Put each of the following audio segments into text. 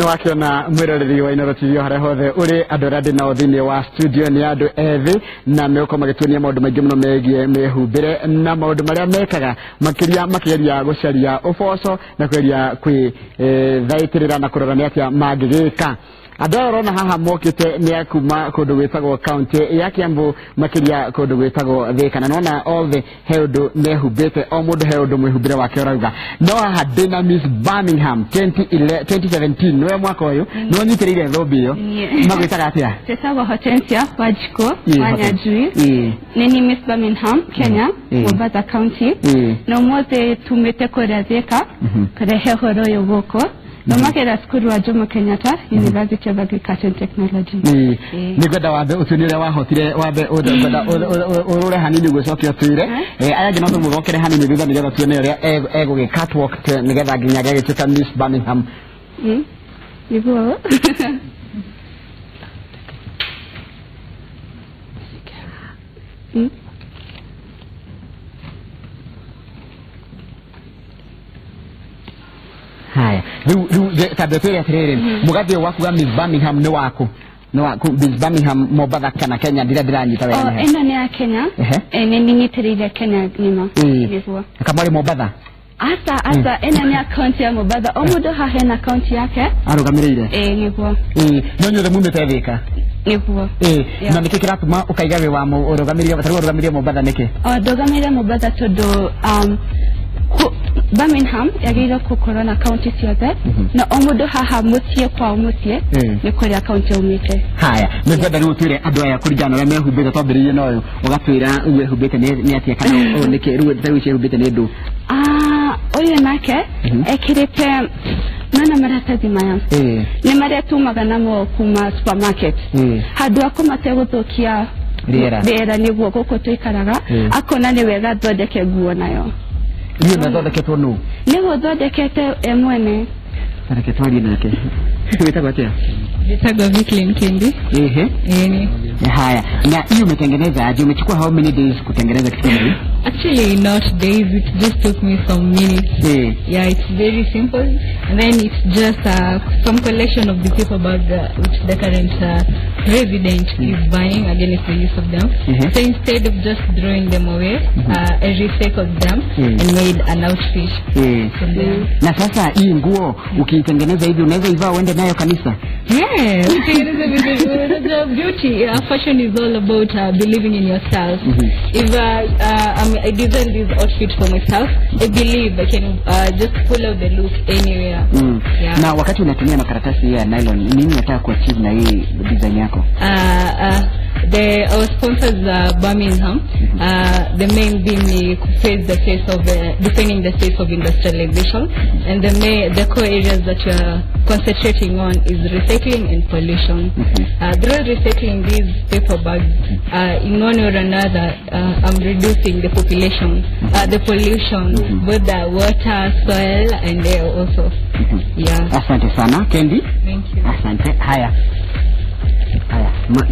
wakiona mwiroreri wa Inooro TV hare hothe uri adorade na othini wa studio ni Andu Ethi na meko magitunia maundu maingi muno megie mehumbire na maundu maria mekaga makiria gucaria uboco na kweria kwi thaitirira na kurora ni atia mangigika adoro na haha mokite ni akuma kundu gwitagwo county ya Kiambu makiria kundu gwitagwo Thika na nona all the heundu mehumbite o mundu heundu mwehumbire wake orauga no haha dina Miss Birmingham 2017 nowe mwaka uyu no nyitirire thombi yo magwitaga atia tetagwo Hortensia Wajiko Wanyajui nini Miss Birmingham Kenya Mombasa County no mote tumete kuria Thika kurehe horo yo goko no makera skuru wa Jomo Kenyatta University of Agriculture and Technology nigwenda wambe utunire wahotire wambe urure hanini gwecokia twire aya ngina no mugokere hanini thutha nigetha tuone uria ego ge catwalk nigetha nginya gagituka Miss Birmingham niguo haya tabetore atirere mugathi wakuga Miss Birmingham ni wako Miss Birmingham Mombasa kana Kenya ndiranyita wewe eno ni ya Kenya ni ninyitirire Kenya nima nivua kama ile Mombasa asa eno ni account ya Mombasa omudo hahe na account yake arugamirire nivua nonyore mume tevika nivua na nikikira tuma ukaigawe wa urugamirie batari Mombasa niki dogamire Mombasa todo Birmingham yagira kukorona county ciothe na omudo haha mutie kwa mutie ni kuri account umite haya nigwenda riu twire andu aya kuringana na mehumbite twambiririe no ugatwira uhumbite ni atia kana niki riu thawici humbite ni ndu oyo nake ekirite mana maratathi maya ni maria tumaga namo kuma supermarket handu akomate guthukia rĩera niguo guko twikaraga akona ni wega thondeke nguo nayo niyo nathondeketwo nu nigo thondekete mwene thondeketwo nake twitagwo atia Vitagwa Viklin Kendi haya na hiyo umetengeneza aje umechukua how many days kutengeneza kitu kama hii actually not days it just took me some minutes yeah it's very simple and then it's just some collection of the paper bag which the current president is buying against the use of them so instead of just throwing them away I recycled them and made an outfit na sasa hii nguo ukitengeneza hivi unaweza ivaa uende nayo kanisa the beauty fashion is all about believing in yourself if I designed this outfit for myself I believe I can just pull out the look anywhere na wakati unatumia makaratasi ya nylon nini unataka kuachieve na hii design yako our sponsors Birmingham the main theme is the face of defending the face of industrialization and the core areas that we are concentrating on is recycling and pollution through recycling these paper bags in one or another I'm reducing the population the pollution both the water soil and air also asante sana Kendi thank you asante haya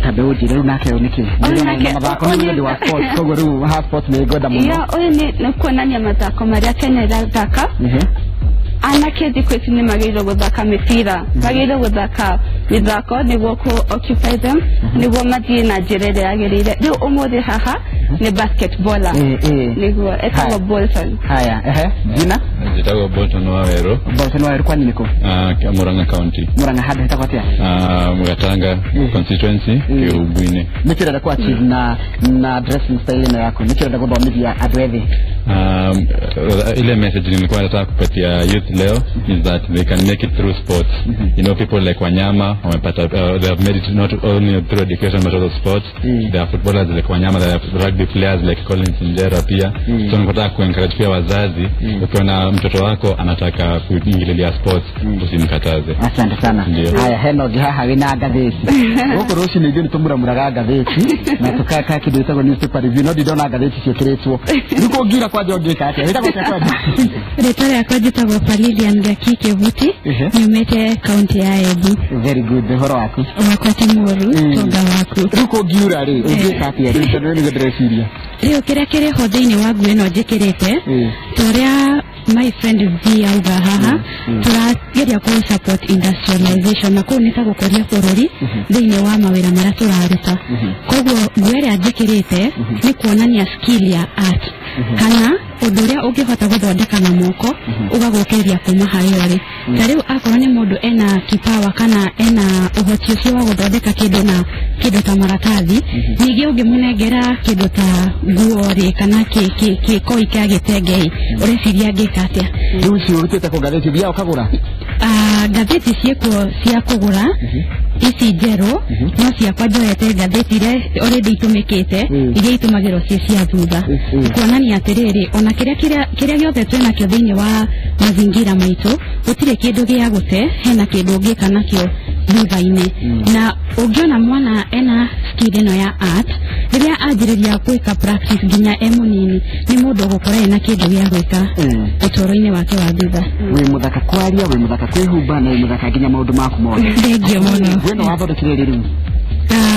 tabeoji leo nake uniki na mabako ni wa sport kogoru ha sport ni goda muno oyo ni kuona ni amatako maria Kenya irathaka anake thikũ ni magĩrĩirwo gũthaka mĩbira magĩrĩirwo gũthaka mĩthako nĩguo ku occupy them nĩguo mathiĩ na njĩra ĩrĩa yagĩrĩire rĩu ũmũthĩ haha ni basketballer nĩguo etagwo Bolton haya jina etagwo Bolton Waweru kwa nini ko Murang'a County Murang'a hada etagwo atia Mugatanga constituency Kiubwini nikirenda kwa achieve na dressing style na yako nikirenda gũthomithia andũ ethĩ ile message nilikuwa nataka kupatia youth leo is that they can make it through sports you know people like Wanyama wamepata they have made it not only through education but also sports there are footballers like Wanyama there are rugby players like Collins Njera pia so nataka kuencourage pia wazazi ukiona mtoto wako anataka kuingililia sports usimkataze asante sana haya heno haha wina gatheti huko roshi ni ndio tumura gatheti na tukaka kidogo tako newspaper review no didona gatheti cio kiretwo niko ngira kwa jogeka atia ita kwa retore yakojita kwa Palili Angaki Kevuti nyumete county ya Embu very good horo wako wakwati moru tonga wako ruko ngira ri ugeka atia ri ndresiria rio kire hothe-ini wa nguo ino njikirite toria my friend Viauga haha turageria ku support industrialization na kuoneka gukoria bururi thiini wa mawira maria turaruta koguo ngwere ajikirite ni kuonania skill ya art kana unduria ungihota guthondeka na moko ugagukeria kuma hayori tariu akorwo ni mundu ena kipawa kana ena uhoti ucio wa guthondeka kindu ta maratathi ningi ungimunengera kindu ta nguori kana koi kya gitengei ureciria ngika atia riu cio urutite ku gatheti bia ukagura gatheti cieko cia kugura ici njeru no ciakwa njoete gatheti ire already itumikite iria itumagirwo cia thutha kuonania atiriri ona kiria giothe twina kio thiini wa mazingira maitu gutire kindu gia gute hena kindu ngika nakio thutha-ini na ungiona mwana ena skill ino ya art riria anjiriria gwika practice nginya emunini ni mundu gukora ena kindu gia gwika utoro-ini wake wa thutha wi muthaka kwaria wi muthaka kwihumba na wi muthaka nginya maundu maku mothe thengio muno gweno wathondekire riu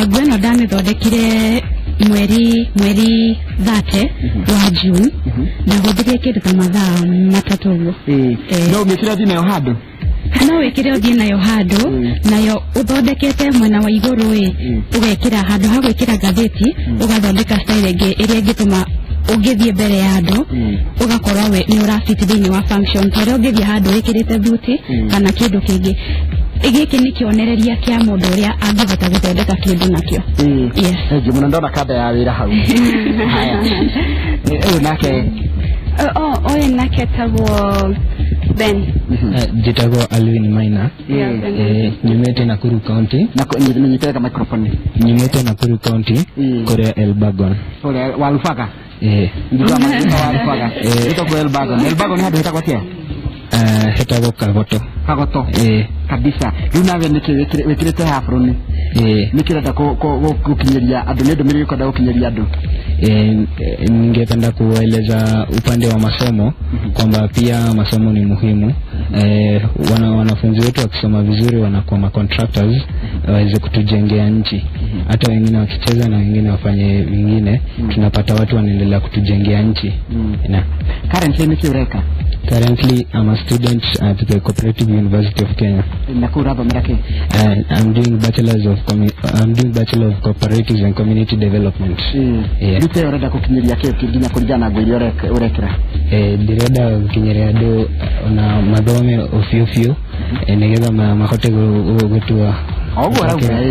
gweno ndamithondekire mweri 30 wa June na huthirie kindu ta mathaa matatu uguo no umikira thina yo handu no wikire uthie nayo handu nayo uthondekete mwena wa iguru ugekira handu ha gwikira gatheti ugathondeka style ingi iria ingituma ungithie mbere ya andu ugakorwa we ni urafit thiini wa function tore ungithie handu wikirite thuti kana kindu kingi igiki ni kionereria kia mundu uria angihota guthondeka kindu nakio yes ngiye muno ndona kada ya wira hau haya nake oye nake tagwo Ben jitagwo Alvin Maina nyumete Nakuru County nyiteka microphone nyumete Nakuru County Korea Elbagon walufaga ndikama walufaga ito kwa Elbagon hadi hita kwa tia hetagwo Kagoto kabisa runawe wikirite hafroni nikirenda kukinyeria andu ni ndumiriri kwenda gukinyeria andu ningependa kueleza upande wa masomo kwamba pia masomo ni muhimu wanafunzi wetu wakisoma vizuri wanakuwa ma contractors waweze kutujengea nchi hata wengine wakicheza na wengine wafanye vingine tunapata watu wanaendelea kutujengea nchi Currently I'm a student at the Cooperative University of Kenya. I'm doing Bachelor of Cooperatives and Community Development. Urenda kukinyeria kitu nginya kuringana na ngwiri urekira ndirenda gukinyeria andu na mathome ofio nigetha mahote gutua ogwo rauga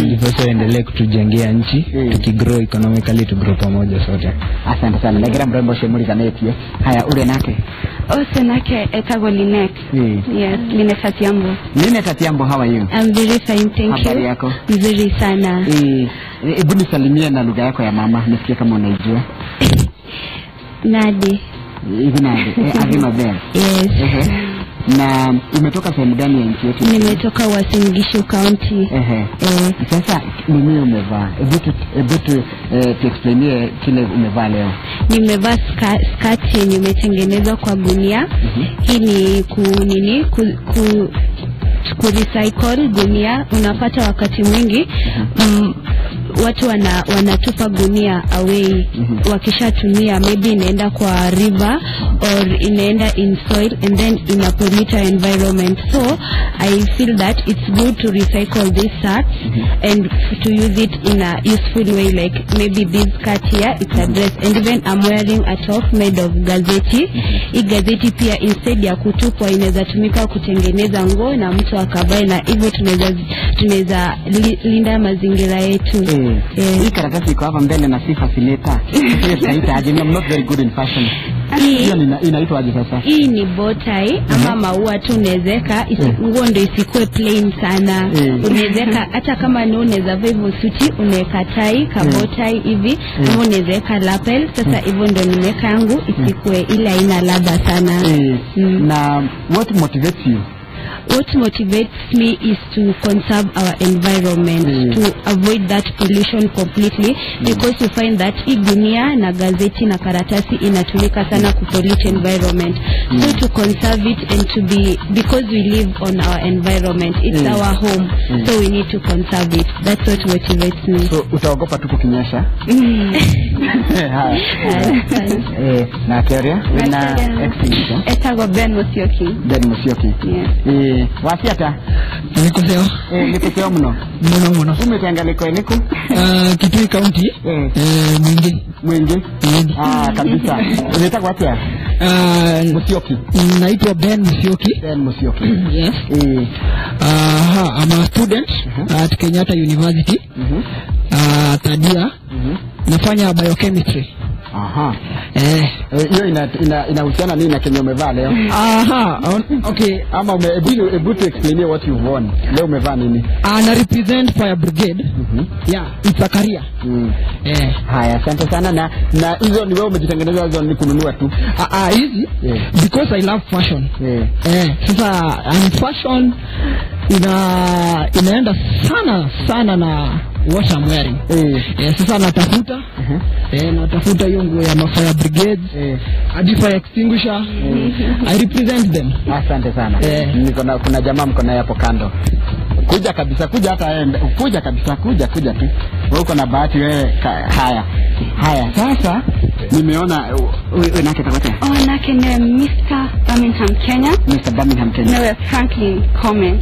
ndiposa endelee kutujengea nchi tukigrow economically to grow pamoja sote. Asante sana negira mrembo shemuriganetie haya ule nake ose nake etagwo Linet yes Linet Atiambo how are you? I'm very fine thank you. Habari yako? Nzuri sana. Hebu nisalimie na lugha yako ya mama nisikie kama unaijua. Nadi Azima Bell. Yes. Na umetoka sehemu gani ya nchi yetu? Nimetoka Uasin Gishu County. Sasa nini umevaa? Hebu tu explain kile umevaa leo. Nimevaa skirt yenye imetengenezwa kwa gunia. Hii ni kurecycle gunia. Unapata wakati mwingi watu wanatupa gunia away wakishatumia maybe inaenda kwa river or inaenda in soil and then ina pollute our environment, so I feel that it's good to recycle this skirt and to use it in a useful way, like maybe this skirt here it's a dress and even I'm wearing a top made of gazeti. Hii gazeti pia instead ya kutupwa inaweza tumika kutengeneza nguo na mtu akavae, na hivyo tunaweza linda mazingira yetu. Hii karatasi iko hapa mbele na si fascinator. I'm not very good in fashion. Inaitwa aje sasa? Hii ni bow tie ama maua tu unawezeka nguo ndio isikue plain sana. Unawezeka hata kama ni unaweza vaa hivyo suti unaweka tie ka bow tie hivi ama unawezeka lapel. Sasa hivyo ndio nimeka yangu isikue ile haina ladha sana. Na what motivates you? what motivates me is to conserve our environment, to avoid that pollution completely, because we find that gunia na gazeti na karatasi inatumika sana ku pollute environment. So to conserve it and to be, because we live on our environment, it's our home, so we need to conserve it. That's what motivates me. So utaogopa tu kukinyesha? Na Keria na extinction. Etago Ben Musyoki. Ben Musyoki. Wasiata Nikoseo. Nikoseo mno. Mno. Umetangaliko eliko? Kitui County. Mwingi. Kabisa. Unataka wapi? Musyoki. Naitwa Ben Musyoki. Ben Musyoki. Yes. I'm a student at Kenyatta University. Third year. Nafanya biochemistry. Hiyo inahusiana nini na Kenya umevaa leo? Okay. Ama able to explain what you've worn. Leo umevaa nini? Na represent fire brigade. Yeah, it's a career. Haya, asante sana. Na hizo ni wewe umejitengeneza hizo ni kununua tu? Hizi because I love fashion. Sasa and fashion inaenda sana na what I'm wearing. Sasa natafuta natafuta hiyo nguo ya fire brigade, hadi fire extinguisher. I represent them. Asante sana. Kuna jamaa mko naye hapo kando. Kuja kabisa, kuja hata kuja kabisa, kuja tu. Wewe uko na bahati wewe. Haya. Sasa nimeona wewe nake tabata. Nake ni Mr. Birmingham Kenya. Mr. Birmingham Kenya. Nawe Franklin Kome.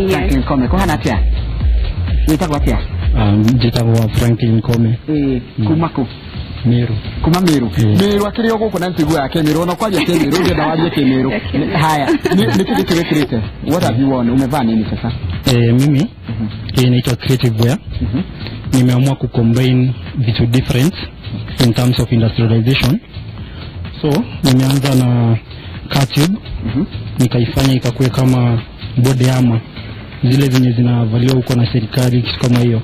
Franklin Kome. Kwa hana tia. Unataka wapi? Jitawa Franklin Kome. Kumako. Meru. Kuma Meru. Meru akiri yoko kuna ntigua yake Meru na kwaje ke Meru ndio dawaje ke Meru. Haya. Ni kitu creative. What have you worn? Umevaa nini sasa? Mimi inaitwa creative wear. Nimeamua ku combine vitu different in terms of industrialization. So nimeanza na catube. Nikaifanya ikakuwe kama body armor. Zile zenye zinavaliwa huko na serikali, kitu kama hiyo.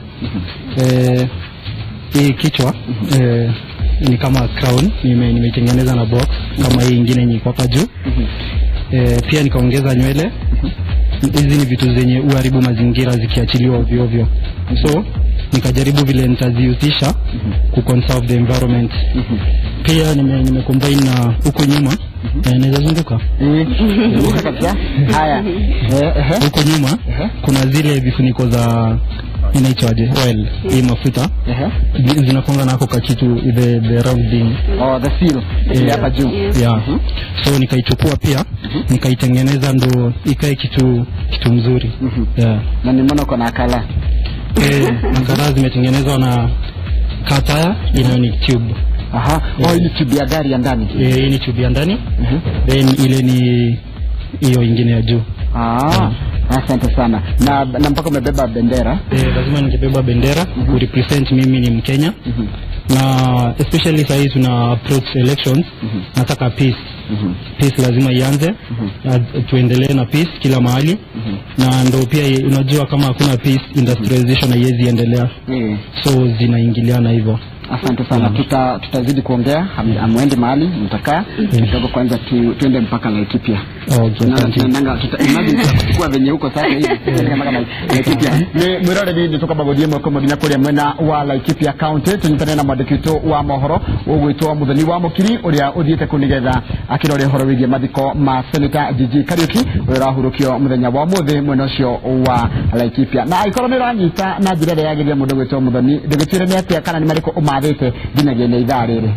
Hii kichwa ni kama crown, nimeitengeneza na box kama hii nyingine yenye iko hapa juu. Pia nikaongeza nywele. Hizi ni vitu zenye uharibu mazingira zikiachiliwa ovyo ovyo. So nikajaribu vile nitazihusisha ku conserve the environment. Pia nimecombine na huko nyuma naweza zunguka. Zunguka kabisa. Haya. Huko nyuma kuna zile vifuniko za inaitwaje oil, hii mafuta zinakonga nako kwa kitu the round thing. The seal hapa juu. So nikaichukua pia nikaitengeneza ndo ikae kitu mzuri. Na nimeona kuna kala. Nakala zimetengenezwa na kataya ni tube. Hii ni tube ya gari ya ndani. Hii ni tube ya ndani. Then ile ni hiyo ingine ya juu. Asante sana. Na mpaka umebeba bendera. Lazima ningebeba bendera ku represent mimi ni Mkenya. Na especially sasa hivi tuna approach elections. Nataka peace. Peace lazima ianze. Tuendelee na peace kila mahali. Na ndio pia unajua kama hakuna peace industrialization haiwezi endelea. So zinaingiliana hivyo. Asante sana. Tutazidi kuongea. Amwende mahali mtakaa kidogo, kwanza tuende mpaka Laikipia. Nanga tutachukua venye huko sasa hivi mpaka Laikipia. Mwirore bidi tuko bagodie mwako mbinya kuri mwena wa Laikipia County. Tunyitane na madikito wa mohoro ugwitwa muthoni wa mukiri uria uthiete kunigetha akirore horo wigie mathiko ma Senator Gigi Kariuki urahurukio muthenya wa muthi mwena ucio wa Laikipia. Na ikoro ni ranyita na njira ya yagiria mundu gwitwa muthoni ndugitire ni atia kana ni mariko umathite dinagene idhaa riri.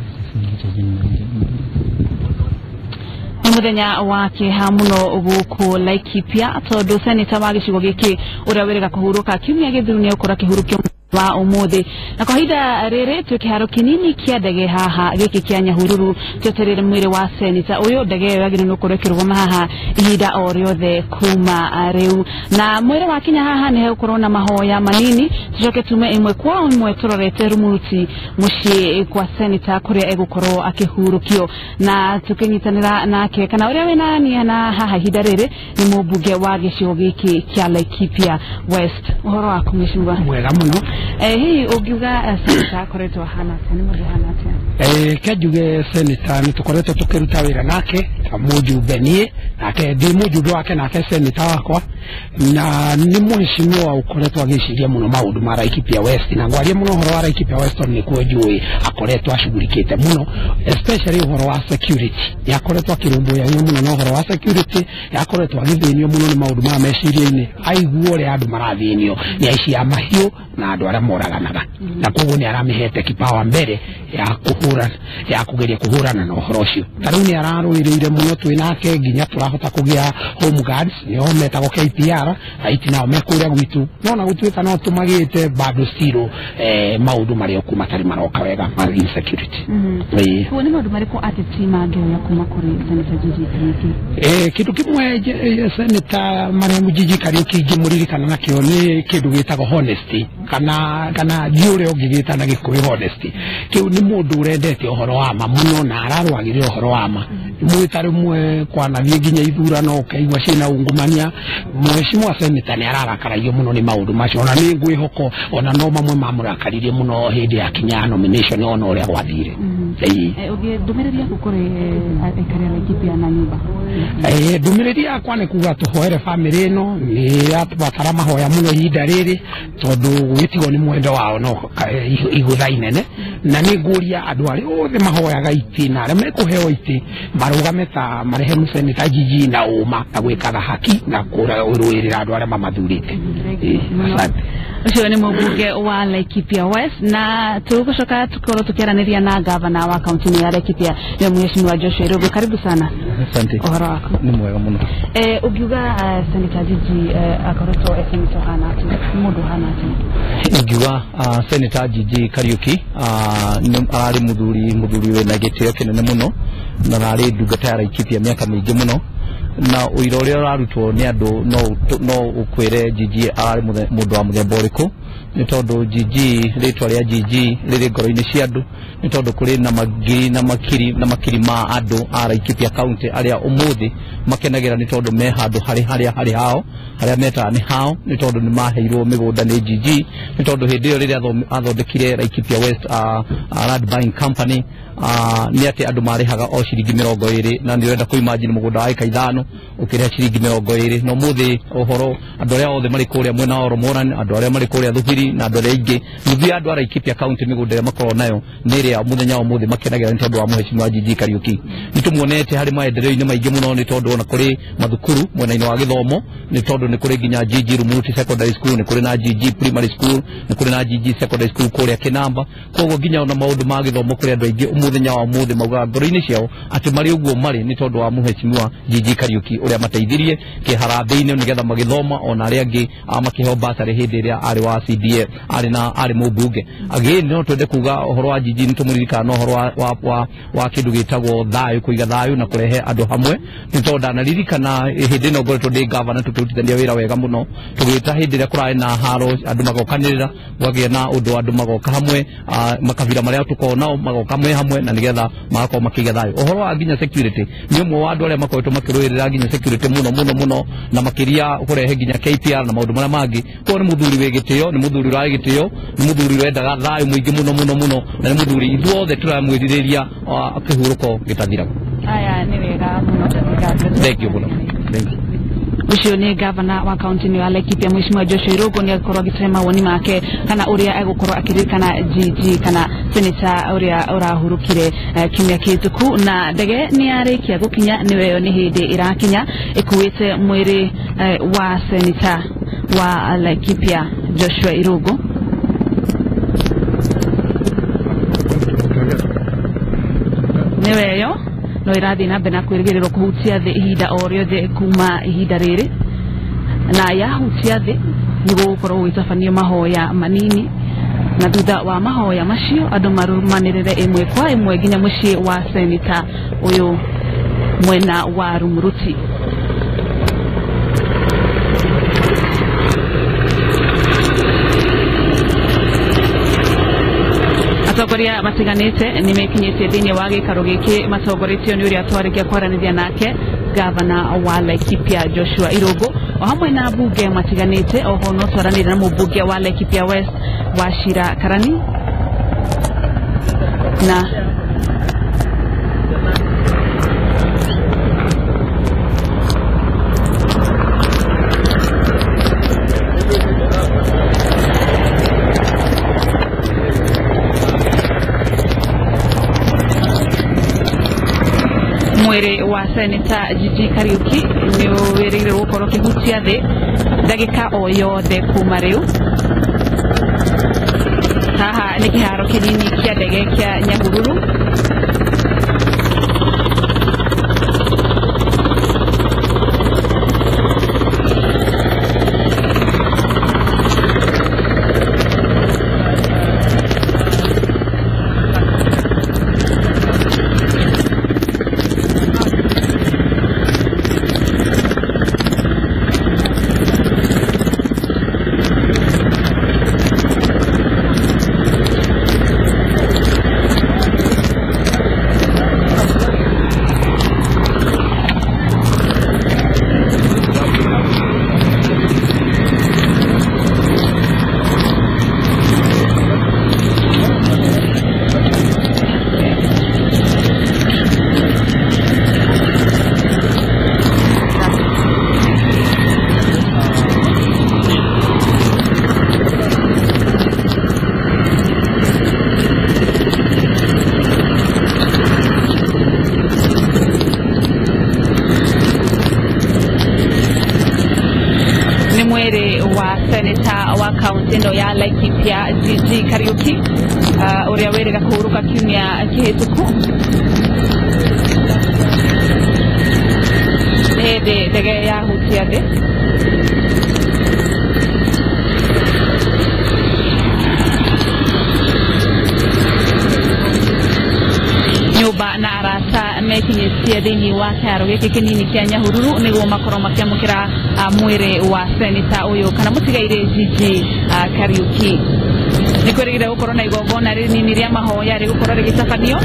Muthenya wake hamuno guku Laikipia tondu Senator wa gicigo giki uria werega kuhuruka kiumia githuru ni ukora kihurukio wa umuthi na kwa hida rere tukiharo kinini kia ndege haha giki kia Nyahururu tweterere mwire wa Senator uyu ndege yagire no kurekirwa haha ihida o riothe kuma riu na mwire wa Kenya haha ni he ukorona mahoya manini tucoke tume imwe kwa imwe turorete rumuti muci kwa Senator kuria egukorwo akihurukio na tukinyitanira nake kana uria wena ni na haha hida rere ni mubunge wa gicigo giki kia Laikipia West. Uhoro wa kumishingwa mwega muno. Hii ugiuga Senator koretwo hana ni mundu hana tia. Kajuge Senator ni tukoretwo tukiruta wira nake senator mujumbe nie nake ndi mujumbe wake nake senator wakwa na ni mheshimiwa ukoretwa agiciria muno maundu ma Laikipia West na ngwaria muno horo wa Laikipia West ni kuo njui akoretwa ashughulikite muno especially horo wa security yakoretwa kirumbuya muno no horo wa security yakoretwa agithinio muno ni maundu ma meciria-ini aiguo ri andu marathinio ni aici a mahiu na andu aria moraganaga na koguo ni aramihete kipawa mbere ya kugeria kuhurana na uhoro ucio tariu ni araruiriire muno twinake nginya turahota kugia home guards ni ometagwo KPR aiti nao mekuria gwitu nona gutwika no tumagite bado stiro maundu maria kuma tari maroka wega ma insecurity ko ni maundu mariko atitima ndio ya kuma kuri Senator Jiji Kariuki kitu kimwe Senator Mariam Jiji Kariuki gimuririkana nakio ni kindu gitagwo honesty kana jure ogigita na gikuyu honesty kiu ni mundu urendete uhoro wa ma muno na ararwagire uhoro wa ma mwitari mwe kwana nginya ithurano kaigwa cina ungumania mheshimiwa Senator ni ararakarario muno ni maundu macio na ni ngwihoko ona no mamwe mamurakaririe muno hindi ya kinya nomination ona uria gwathire ogie ndumiriri yaku kuri aikari a Laikipia na nyumba ndumiriri yakwa ni kuga tuhoere family no ni atbatara mahoya muno ihinda riri tondu gwitigo ni mwendo wao no igutha inene na ni nguria andu ari othe mahoyaga iti na aria mekuheo iti marugame ta marehe Senator Jiji na uma na gwikaga haki na kuruirira andu aria mamathurite asante ucio ni mubunge wa Laikipia West na tugucoka tukoro tukiraniria na gavana wa kaunti ya Laikipia ni mheshimiwa Joshua Irogo karibu sana asante uhoro wako ni mwega muno ugiuga Senator Jiji akoroto esenito hana mundu hana ugiuga Senator Jiji Kariuki ari muthuri we na gitio kinene muno na ari Guthaitira Laikipia miaka mingi muno na uirore rarutwo ni andu no ukwire Jiji ari mundu wa muthemba uriku ni tondu Jiji ritwa ria Jiji riri ngoro-ini cia andu ni tondu kuri na magiri na makiri ma andu a Laikipia county aria umuthi makenagira ni tondu me handu hari hao aria meta ni hao ni tondu ni maheirwo migunda ni Jiji ni tondu hindi iyo riria athondekire Laikipia West land buying company ni ati andu marihaga o ciringi 20 na ndirenda ku imagine mugunda wa eka 5 ukiriha ciringi 20 no muthi uhoro andu aria othe mari kuria mwena wa Romoran andu aria mari kuria Thuhiri na andu aria ingi muthi andu a Laikipia county migunda ya makoro nayo niria muthenya wa muthi makenagira ni tondu wa mheshimiwa Jiji Kariuki nitumuonete hari maendeleo-ini maingi muno ni tondu ona kuri mathukuru mwena-ini wa githomo ni tondu ni kuri nginya Jiji Rumuruti secondary school ni kuri na Jiji primary school ni kuri na Jiji secondary school kuria Kinamba koguo nginya ona maundu ma githomo kuri andu aingi muthenya wa muthi mauga ngoro-ini ciao ati mari uguo mari ni tondu wa mheshimiwa Jiji Kariuki uria mateithirie kiharambe-ini nigetha magithoma ona aria angi makiheo basari hindi iria ari wa CDA ari mubunge again no twende kuga uhoro wa Jiji nitumuririka no uhoro wa kindu gitagwo thayu kuiga thayu na kurehe andu hamwe ni tondu anaririkana hindi no ngoretwo ndi governor tututithania wira wega muno tugita hindi iria kurari na haro andu magokanirira gwagia na undu andu magoka hamwe makabira maria tukonao magoka hamwe na nigetha magako makiga thayu uhoro wa nginya security ni umwe wa andu aria makoretwo makiruirira nginya security muno na makiria kurehe nginya KPR na maundu maria mangi ko ni muthuri we gitio ni muthuri wa gitio ni muthuri wendaga thayu muingi muno na ni muthuri ithuothe turamwiririria akihuruko gitathira aya ni wega muno thank you muno ucio ni gavana wa kaunti ya Laikipia mheshimiwa Joshua Irogo ni akorwo agitema woni make kana uria egukorwo akiririkana Jiji kana Senator uria urahurukire kimya kituku na ndege ni arikia gukinya niwe ni hindi irakinya ikuite mwiri wa Senator wa Laikipia Joshua Irogo niwe yo no irathi na mbere na kwirigirirwo kuhutia thi ihinda o riothe kuma ihinda riri na yahutia thi ni gukorwo gwitabanio mahoya manini na thutha wa mahoya macio andu marumanirire imwe kwa imwe nginya mucii wa Senator uyu mwena wa Rumuruti atongoria matiganite ni mekinyete thiini wa gikaro giki matongoretio ni uria twarikia kwaranithia nake gavana wa Laikipia Joshua Irogo o hamwe na bunge matiganite oho no twaranire na mubunge wa Laikipia West Wachira Karani na mwere wa Senator Gigi Kariuki ni werire gukoro kihutia the dagika o yothe kuma riu haha ni kiharo kinini kia ndege kia Nyahururu Ndo ya Laikipia Gigi Kariuki uria werega kuhuruka kiumia kihituku ndege ya hutia the nyumba na arata mekinyitie thiini wa kiaro giki kinini kia Nyahururu niguo makoro makiamukira mwire wa Senator uyu kana mutigaire Gigi Kariuki nikwirigire gukorwo na igongona rinini ria mahoya rigukorwo rigitabanio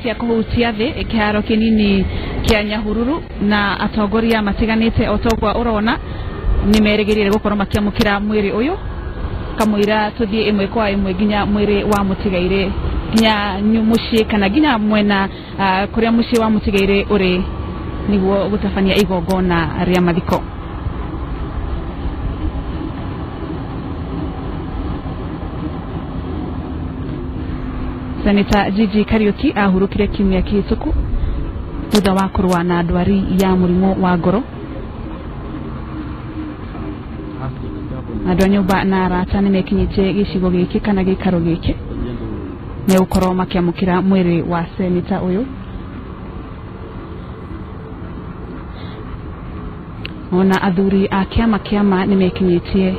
cia kuhutia the kiharo kinini kia Nyahururu na atongoria matiganite otogwa urona nimerigirire gukorwo makiamukira mwiri uyu kamwira tuthie imwe kwa imwe ginya mwiri wa mutigaire ginya nyumushie kana ginya mwena kuria mushie wa mutigaire uri niguo gutafania igongona ria mathiko Senator Gigi Kariuki ahurukire kiumia kihituku thutha wa kurwa na ndwari ya murimo wa ngoro andu nyumba na arata nimekinyitie gicigo giki kana gikaro giki ne gukorwo makiamukira mwiri wa Senator uyu ona athuri a kiama nimekinyitie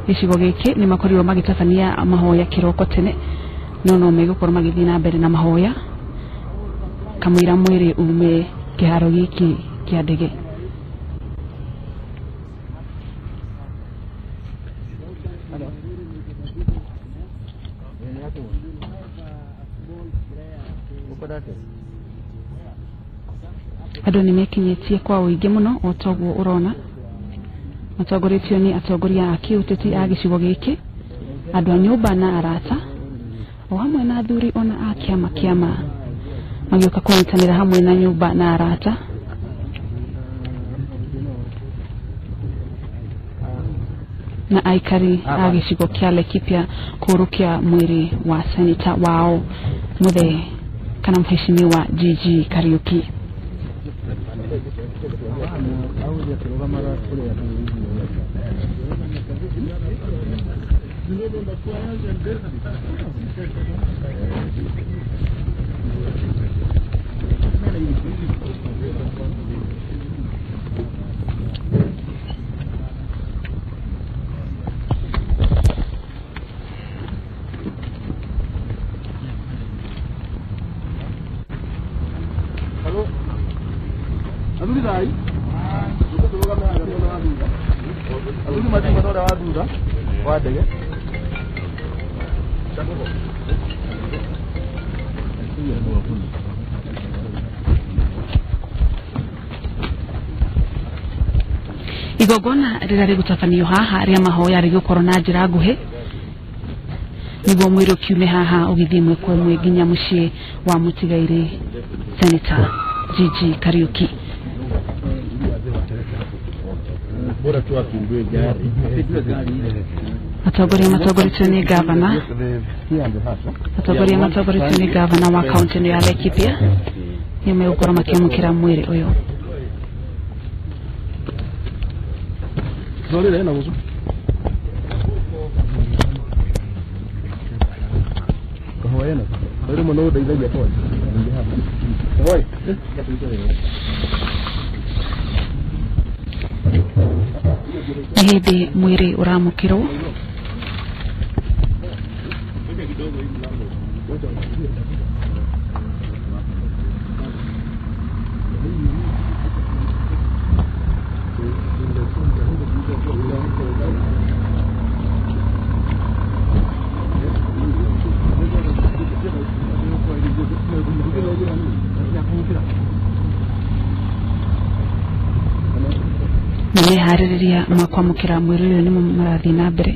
gicigo giki ni makorirwo magitabania mahoya kiroko tene no megukorwo magithii na mbere na mahoya kamwira mwiri ume kiharo giki kia ndege andu nimekinyitie kwa uingi muno otogwo urona atongoretio ni atongoria a kiuteti a gicigo giki andu a nyumba na arata o hamwe na athuri ona a kiama magioka kũnyitanĩra hamwe na nyumba na arata na aikari a gĩcigo kĩa Laikipia kũrũkia mwĩrĩ wa Senator wao muthe kana mheshimiwa Gigi Kariuki. igogona rirari gutafanio haha ria mahoya rigukoro na njira nguhi niguo mwiro kiume haha ugithimwe kwa mwe ginya mucie wa mutigaire Senator Gigi Kariuki bora tu atungue gari matogoritwe ni gavana matogoritwe ni gavana wa kaunti ya Laikipia nimegukora makiamukira mwiri uyu Dole le na uso. Kwa hiyo ndio mwanao ndio ile hapo. Oi. Hidi mwiri uramukiro nime haririria makwamukira mwiri uyu ni murathi na mbere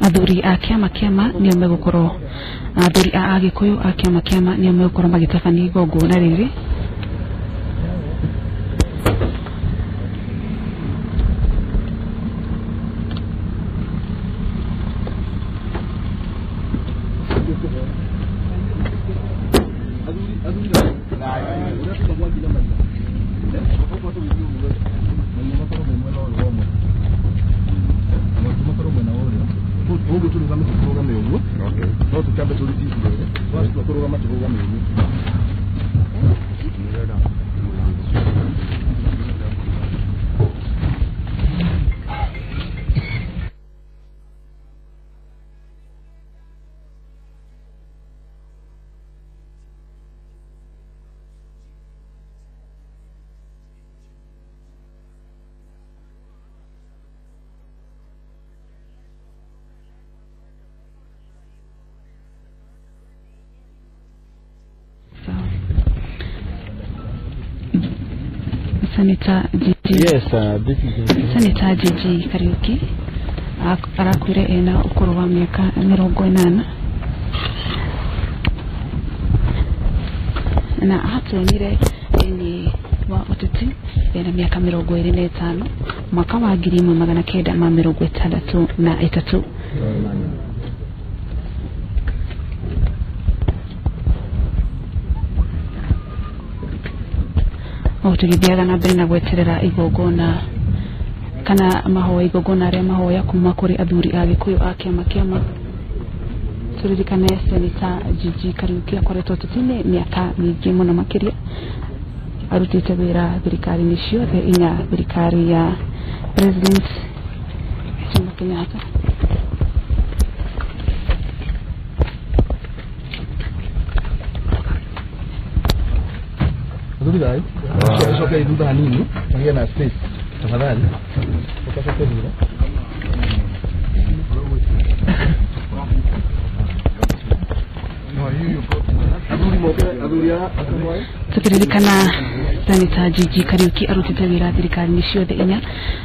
athuri a kiama nio megukoro athuri a Agikuyu a kiama nio megukoro magitabania igongona riri Senator Gigi. Yes, this is Senator Gigi Kariuki arakwire ena ukuru wa miaka 80 na hatuonire ni wa uteti ena miaka 25 mwaka wa 1963 tugithiaga na mbere na gweterera igongona kana mahoya igongona aria mahoya kuma kuri athuri a Gikuyu a kiama turirikane Senator Gigi Kariuki akoretwo tutine miaka mingi muno makiria arutite wira thirikari-ini ciothe inya thirikari ya President Jomo Kenyatta Dai. So che tu da nini? Magari na space. Tafadhali. Ukasha kudura. No, hiyo aduri moke aduria akamwai. tukiririkana Senator Gigi Kariuki arutite wira thirikari-ini ciothe inya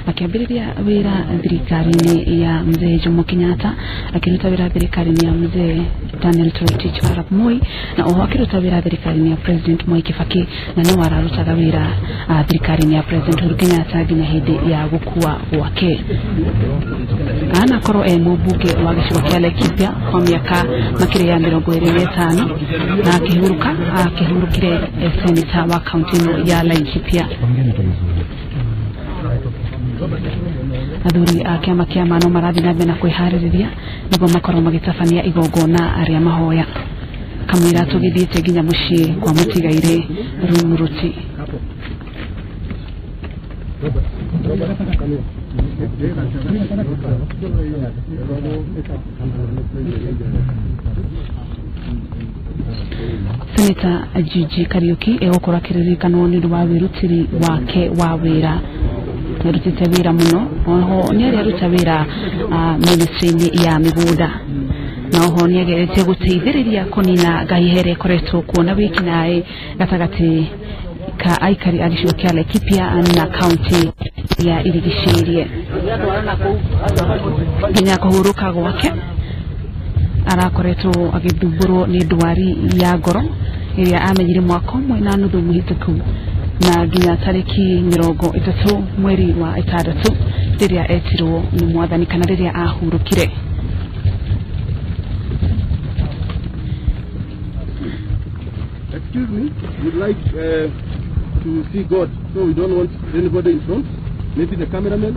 akiambiriria wira thirikari-ini ya mzee Jomo Kenyatta akiruta wira thirikari-ini ya mzee Daniel Toroitich arap Moi na oho akiruta wira thirikari-ini ya President Mwai Kibaki na no ararutaga wira thirikari-ini ya President Uhuru Kenyatta nginya hindi ya gukua gwake ana koro mubunge wa gicigo kia Laikipia kwa miaka makiri ya 25 na akihurukire seneta wa kaunti ya Laikipia. Athuri a kiama kia mano marathi na mbere na kwĩharĩrĩria nĩguo makorwo magĩtabania igongona arĩa mahoya. Kamwĩra tũgĩthiĩte nginya mũciĩ kwa mũtigairĩ Rumuruti. Seneta Gigi Kariuki egũkorwo akĩririkanwo nĩ ũndũ wa wĩrutĩri wake wa wĩra. Nĩarutĩte wĩra mũno, oho nĩarĩ aruta wĩra ministry-inĩ ya mĩgũnda, na oho nĩageretie gũteithĩrĩria kũnina ngahihere ĩkoretwo kuona wĩkinaĩ gatagatĩ ka aikari a gĩcigo kĩa Laikipia na kaunti ya irigicĩirie. Nginya kũhurũka gwake arakoretwo agĩthumbũrwo nĩ ndwari ya ngoro ĩrĩa amenyire mwaka ũmwe na nuthu mũhĩtũku, na nginya tarĩki 30 mweri wa 6 rĩrĩa etirwo nĩ mwathani kana rĩrĩa ahurũkire. Excuse me, we'd like to see God, so we don't want anybody in front. Maybe the cameraman.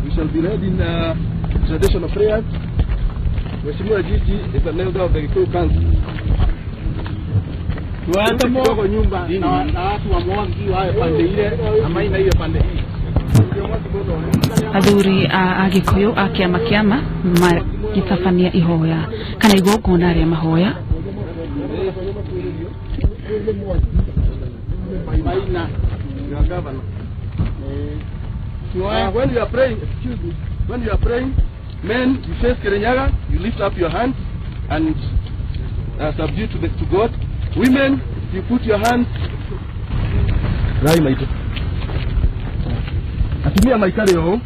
We shall be led in traditional prayers. Mheshimiwa Gigi is an elder of the Gikuyu Council. Tuwatamo nyumba na watu wa Mwangi wae pande ile na maina ile pande hii. Athuri a Gikuyu a kiama magĩtabania ihoya kana igongona rĩa mahoya. When you are praying, excuse me, when you are praying, men, you face Kirinyaga, you lift up your hands and subdue to God. Women, you put your hands. Rai maito. Atumia maikare ho.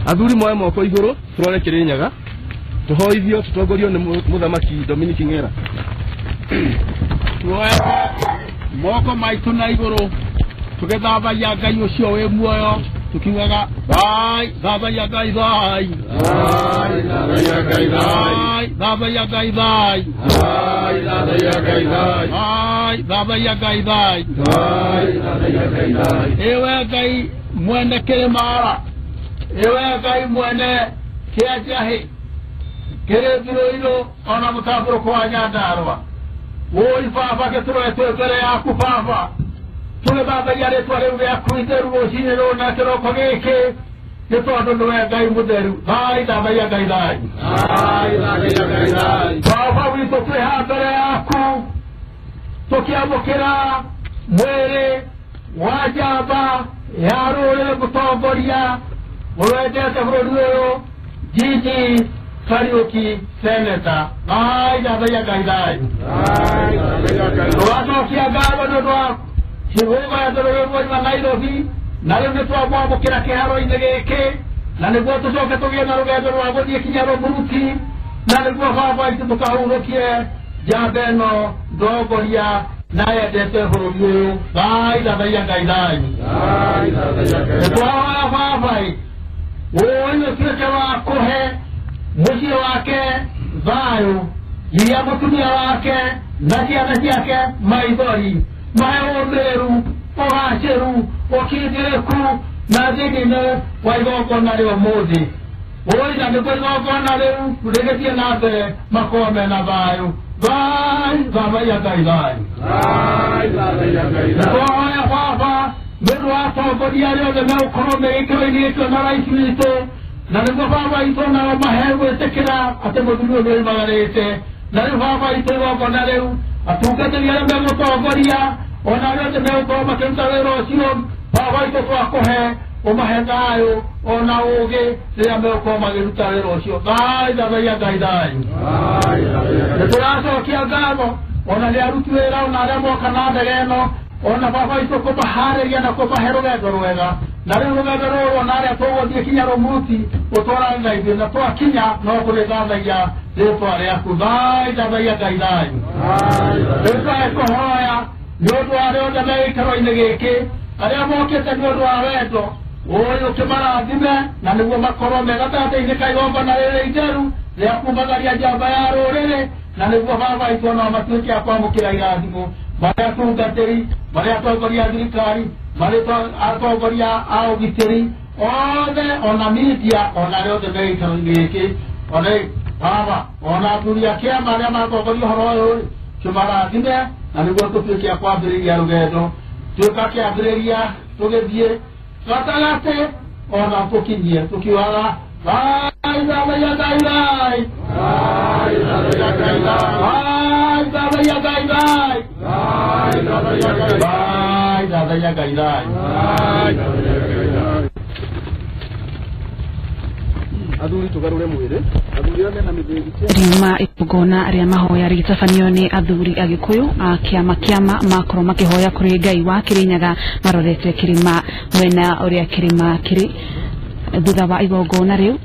Athuri moya moko iguru, turore Kirinyaga. Tuhoithio tutongorio ni muthamaki Dominic Ngera. Tuoya moko maitu na iguru. Tugethambia Ngai ucio wi muoyo. Tukiugaga bye baba ya Ngai bye bye baba ya Ngai bye baba ya Ngai bye bye baba ya Ngai bye bye baba ya Ngai bye bye baba ya Ngai bye. Ewe Ngai mwene Kirimara, ewe Ngai mwene Kiajahi, Kirebiroiro ona mutamburo kwa Nyandarua. Woi baba keturoetwe mbere yaku baba. Tule baba yare tware uya kuiteru rũcinĩ rũu na kĩroko gĩkĩ nĩ tondũ nĩwe Ngai mũtheru. Thai baba ya Ngai thai, thai baba ya Ngai thai. Baba witũ twĩ haha mbere yaku tũkĩamũkĩra mwĩrĩ wa njamba ya rũrĩrĩ mũtongoria ũrwendete bũrũri ũyũ Gigi Kariuki Senator. Thai baba ya Ngai thai, thai baba ya Ngai thai. Tũgacokia ngatho nĩ ũndũ wa Jehova ya Nairobi na Nairobi na rĩu nĩtwamwamũkĩra kĩharo-inĩ gĩkĩ na nĩguo tũcoke tũgĩe na rũgendo rwa gũthiĩ kinya Rũmuruti na nĩguo baba aitũ tũkahurũkie njamba ĩno ndongoria na yendete bũrũri ũyũ. Thai baba ya Ngai thai, thai baba ya Ngai thai. Twahoya baba ũyũ nĩtuĩke wa kũhe mũciĩ wake thayũ, iria mũtumia wake na ciana ciake maithori mahewo meru ũgacĩru ũkindĩrĩku na thĩinĩ wa igongona rĩa ũmũthĩ. Ũĩ na nĩguo igongona rĩu rĩgĩthiĩ na mbere makorwo mena thayũ. Thai baba ya Ngai thai, thai baba ya Ngai thai. Twahoya baba nĩ ũndũ wa atongoria arĩa othe megũkorwo megĩkĩro-inĩ gĩkĩ na rais witũ na nĩguo baba itũ nao mahe gwĩtĩkĩra atĩ mũthuri ũyũ nĩoimagarĩte na rĩu baba itũ igongona rĩu atungatĩri arĩa megũtongoria ona arĩa othe megũkorwo makĩruta wĩra ũcio baba itũ twakũhe ũmahe thayũ ona ũũgĩ rĩrĩa megũkorwo magĩruta wĩra ũcio. Thai baba ya Ngai thai, nĩtũracokia ngatho ona nĩ aruti wĩra ona arĩa moka na ndege ĩno ona baba itũ kũmaharĩria na kũmahe rũgendo rwega na rĩu rũgendo rũrũ ona arĩa tũgũthiĩ kinya Rũmuruti ũtwarane na ithuĩ na twakinya no kũrĩthathagia rĩtwa rĩaku. Thai baba ya Ngai thai, rĩtwa kũhoya nĩ ũndũ wa arĩa othe megĩikaro-inĩ gĩkĩ arĩa mokĩte nĩ ũndũ wa wendo ũyũ ũkĩmarathime na nĩguo makorwo me gatagatĩ-inĩ ka igongona rĩrĩ itheru rĩa kumagaria njamba ya rũrĩrĩ na nĩguo baba itũ no matuĩke a kwamũkĩra irathimo marĩa atungatĩri marĩa atongoria a thirikari marĩa atongoria a ũgitĩri othe ona media ona arĩa othe me gĩikaro-inĩ gĩkĩ ona baba ona athuri a kĩama arĩa matongoria ũhoro ũyũ kĩmarathime na nĩguo tũtuĩke a kwambĩrĩria rũgendo tuĩka kĩambĩrĩria tũgĩthiĩ gatagatĩ ona tũkinyie tũkiugaga Bye, Baba Yagai Bye. Bye, Baba Yagai Bye. Bye, Baba Yagai Bye. Bye, Baba Yagai Bye. Baba Yagai Bye. Bye, Baba Yagai Bye. Athuri tugarure mwire athuri ane na mithiri rima ipugona aria mahoya rigitafanio ni athuri agikuyu a kiama makoro makihoya kuri Ngai wa Kirinyaga marorete kirima mwena uria kirima kiri thutha wa igongona riu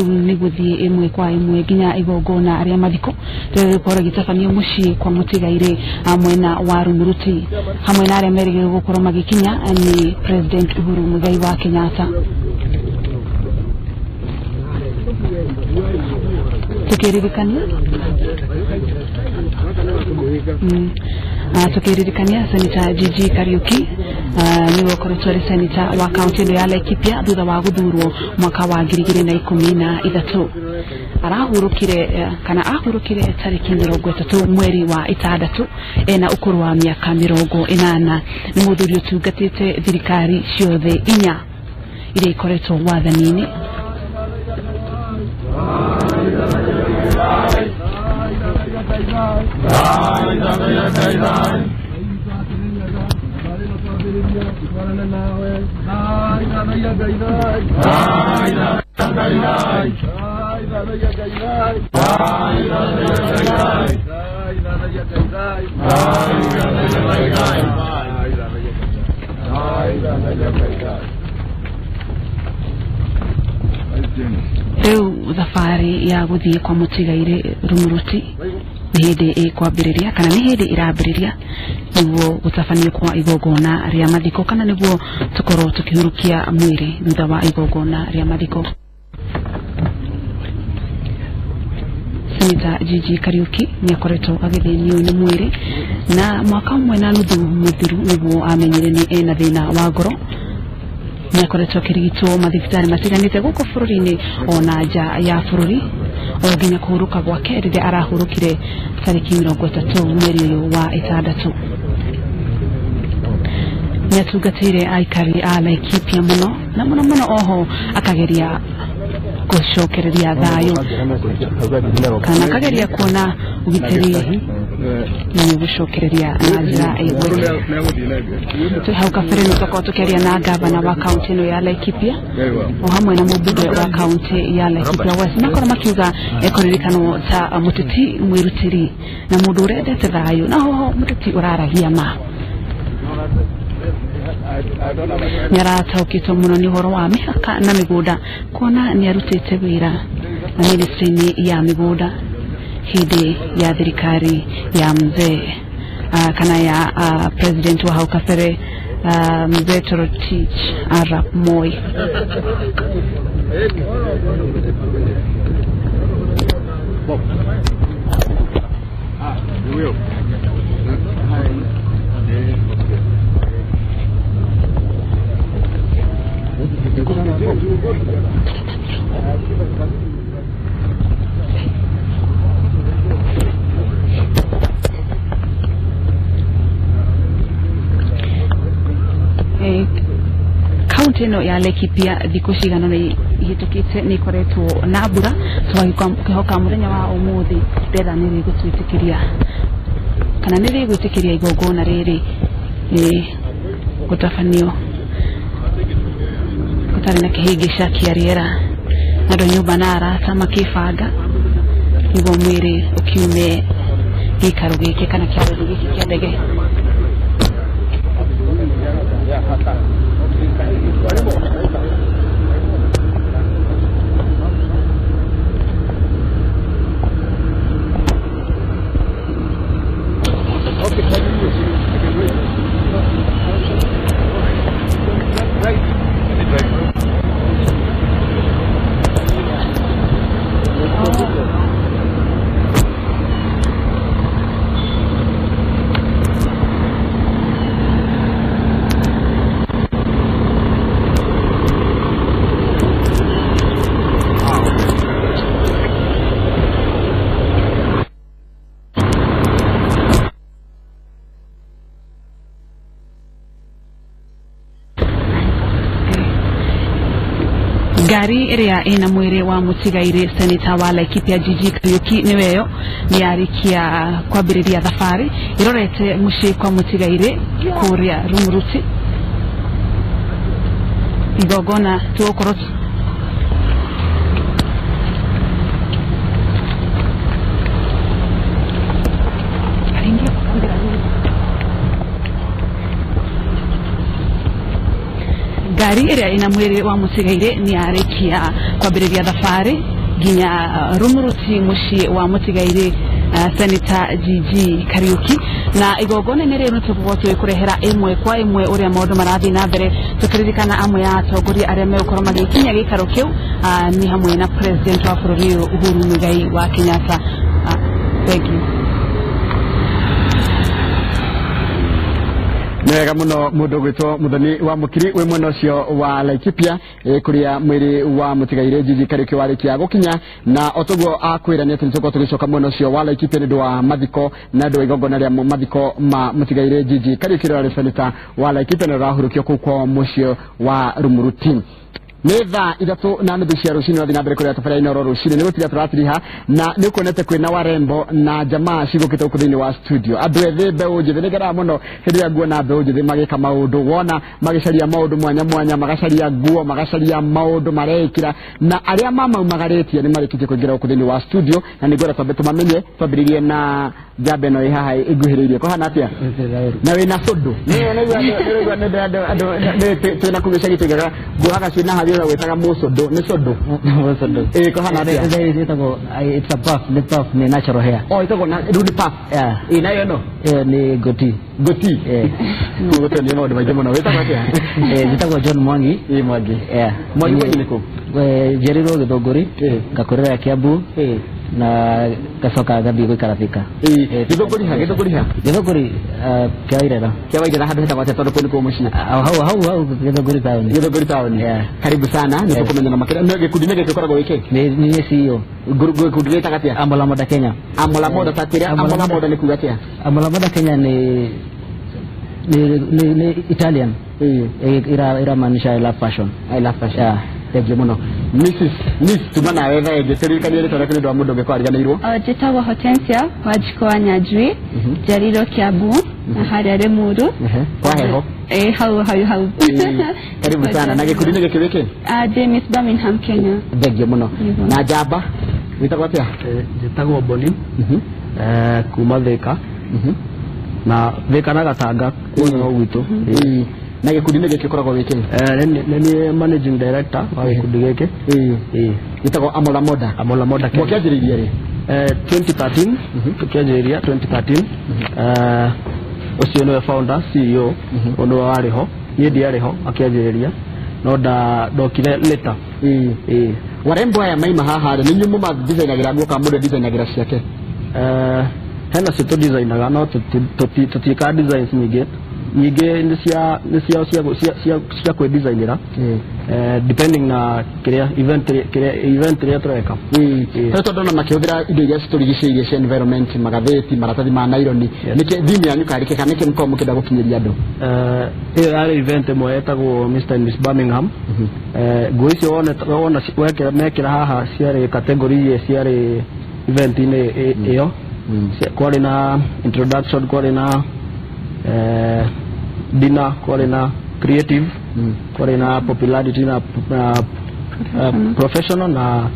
ni guthie imwe kwa imwe nginya igongona aria mathiko rĩgũkorwo gĩtabanio mucii kwa Mũtigairĩ mwena wa Rumuruti hamwe na aria merĩgĩrĩirwo gũkorwo magikinya ni President Uhuru Muigai wa Kenyatta. Tukiririkania Senator Gigi Kariuki ni wakoretwo ari senator wa kaunti ya Laikipia thutha wa guthurwo mwaka wa 2013 ahurukire tariki 30 mweri wa 6 ena ukuru wa miaka 80 ni muthuri utungatite thirikari ciothe inya iria ikoretwo wathanini. Rĩu thabarĩ ya gũthiĩ kwa Mũtigairĩ Rumuruti nĩ hĩndĩ ĩkwambĩrĩria kana nĩ hĩndĩ ĩrambĩrĩria nĩguo gũtabanio kwa igongona rĩa mathiko kana nĩguo tũkorwo tũkĩhurukia mwĩrĩ thutha wa igongona rĩa mathiko. Senator Gigi Kariuki nĩ akoretwo agĩthĩnio nĩ mwĩrĩ na mwaka ũmwe na nuthu mũthiru nĩguo amenyire nĩ ena thĩna wa ngoro. Ni akoretwo akĩrigitwo mathibitarĩ matiganĩte gũkũ bũrũri-inĩ ona nja ya bũrũri o nginya kũhurũka gwake rĩrĩa arahurũkire tarĩki 30 mweri ũyũ wa 6. Ni atungatĩire aikari a Laikipia mũno na mũno oho akageria gũcokereria thayũ kana akageria kuona ũgitĩri ni gũcokereria na njĩra ĩgwete. Hau kabere nĩ tũkorwo tũkĩaria na gavana wa kaunti ĩno ya Laikipia o hamwe na mũmbunge wa kaunti ya Laikipia West makorwo makiuga kũririkanwo ta mũteti mwĩrutĩri na mũndũ ũrendete thayũ na hoho mũteti ũraragia ma. Nĩarataũkĩtwo mũno nĩ ũhoro wa mĩhaka na mĩgũnda kuona nĩarutĩte wĩra na ministry-inĩ ya mĩgũnda hĩndĩ ya thirikari ya mzee kana ya president wa hau kabere mzee Torotich Arap Moi. Kaunti ĩno ya Laikipia thikũ cigana nĩ ihĩtũkĩte nĩ ikoretwo na mbura tũgĩhoka mũthenya wa ũmũthĩ rĩera nĩ rĩgũtwĩtĩkĩria kana nĩ rĩgwĩtĩkĩria igongona rĩrĩ gũtabanio gũtarĩ na kĩhĩngĩca kĩa rĩera andũ nyũmba na arata makĩbanga nĩguo mwĩrĩ ũkiume gĩikaro gĩkĩ kana kĩambĩrĩrio gĩkĩ kĩa ndege. Gari iria ina mwiri wa Mutigaire seneta wa Laikipia Jiji Kariuki niweyo ni arikia kwambiriria thabari irorete mucii kwa Mutigaire kuria Rumuruti igogona tuokorwo Gari iria ina mwiri wa Mutigaire ni arikia kwambiriria thabari ginya Rumuruti mucii wa Mutigaire seneta Jiji Kariuki na igogona ni rero tukugoto ikurehera imwe kwa imwe uria maundu marathi na mbere tukiririkana amwe ya atongoria aria megukoro magikinya gikaro kiu ni hamwe na president wa bururi Uhuru Muigai wa Kenyatta. Thank you. Nega muno mundu gwitwo muthoni wa mukiri we mwena ucio wa Laikipia kuria mwiri wa Mutigaire Jiji Kariuki warikia gukinya na otogo akwira ni ati tuko tugicoka mwena ucio wa Laikipia ndu wa mathiko na ndu igongona ria mathiko ma Mutigaire Jiji Kariuki ria seneta wa Laikipia na rahurukio kwa mucio wa Rumuruti. Netha idatu na ndu cia rucini wathi na mbere kuria tafari Inooro Rucini ni gutira turatiriha na ni kuonete kwina warembo na jamaa cigukite ukuthini wa studio andu ethi mbeu njithi ni ngera muno hindi ya nguona mbeu njithi magika maundu wona magicaria maundu mwanya mwanya magacaria nguo magacaria maundu marekira na aria mamagaritie ni marikitie kuingira ukuthini wa studio na ni ngora twambe tumamenye twambiririe na jabe no ihaha iguhiririe ko hana atia na wina sodo ni tuna kugicaria tigaga guhaga cina hathira wetaga musodo ni sodo musodo ko hana atia itago it's a puff the puff ni natural hair itago na rudy puff inayo no ni goti gote ni maundu maingi muno wetaga atia itago John Mwangi Mwangi Mwangi niko Jeriro Githunguri ngakorera Kiambu na gacoka gathii gwikara Thika Githunguri Kiawairera handu hetagwo atia tondu kuu nikuo mucii hau Githunguri town karibu sana ni tukumenya na makira no gikundi nege gikoragwo wiki ni CEO gikundi gitaga atia Ambola Moda Kenya takiria Ambola Moda ni kuga atia Ambola Moda Kenya ni Italian ira maanisha I love fashion thank you muno Miss tumana wetha ngitirikania ri tondu ndu wa mundu ngikwa ariganirwo jitagwo Hortensia Wajiko wa Nyajui Jariro Kiambu na haria Rimuru kwa heho hau karibu sana na gikundi nege kiwiki James Birmingham Kenya thank you muno na jamba witagwo atia jitagwo Boni kuma Thika na Thika na Gatanga kuno gwitu na gikundi nege gikoragwo wiki ni managing director wa gikundi giki gitagwo Ambola Moda kianjiriria ri 2013 tukianjiriria 2013 ucio no founder CEO ono wariho ni ndiariho akianjiriria no ndokire later warembo aya maima haha ni nyumu ma designagira nguo ka mundu designagira ciake hena cito designaga no tutika designs nyingi ni cia kwe designera depending na event ria tureka tondu na makihũthĩra indo iria citurigicĩirie cia environment magathĩti maratathi ma nylon niki thimi yanyu karike kana niki mko mukenda gukinyiria andu iyo yari event imwe yetagwo Mr and Miss Birmingham nguo icio wona wekera mekira haha ciarĩ category ciarĩ event ini iyo kwari na introduction kwari na dinner kwari na creative kwari na popularity na professional na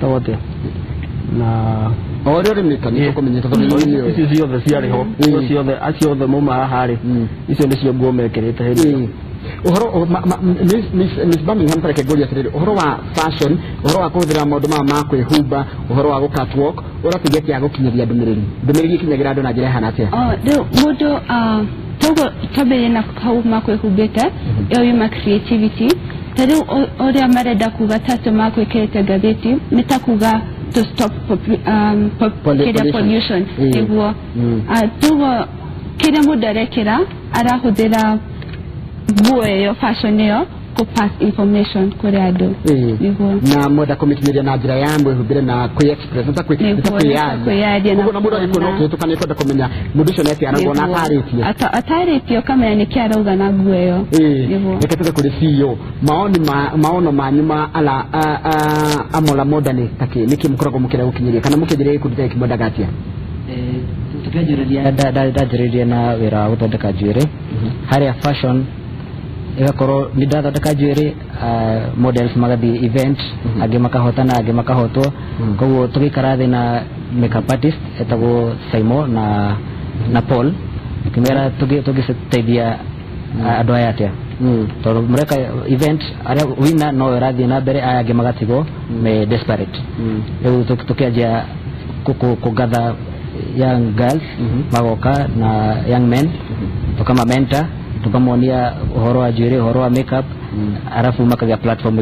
tawote na orore mikani kumenyeka tondu ici ciothe ciariho ciothe muma hari icio nicio nguo mekerete hindi uhoro Miss Birmingham tareke ngoria atiriri uhoro wa fashion uhoro wa kuthira maundu ma kwihumba uhoro wa catwalk uratigetia gukinyiria ndumiriri ikinyagira andu na njira hana atia mundu togo tabere na hau makwihumbite yo yuma creativity tari oria marenda kuga tatu makwikete gatheti nitakuga to stop pollution niguo togo kire mundu arekera arahuthira nguo yo fashion yo pass information kuri ando na moda komikinya na njira ya mwihubire na ku express nta kuyaje na muda ikono kitu kana ikoda kumenya mudisho neti anagona atarĩtio kamenya nĩ kĩarauga na nguo ĩyo nĩkĩtuke kuri CEO maono manyuma ala amola moda ni taki niki mkorako mukira gukinyiria kana mukinyiria kuruta kimoda gatia tukajereria na wira guthondeka njuĩrĩ haria fashion igakoro ni ndathondeka njuĩrĩ models magathi event age makahotana age makahotwo koguo tugikara thi na makeup artist etagwo Saimo na Paul kimera tugiteithia andu aya atia toro mureka event aria wina no rathi na mbere aya age magatigo me desperate riu tukianjia kugatha young girls magoka na young men tukama mentor tukamonia uhoro wa njuĩrĩ uhoro wa makeup arafu makagia platform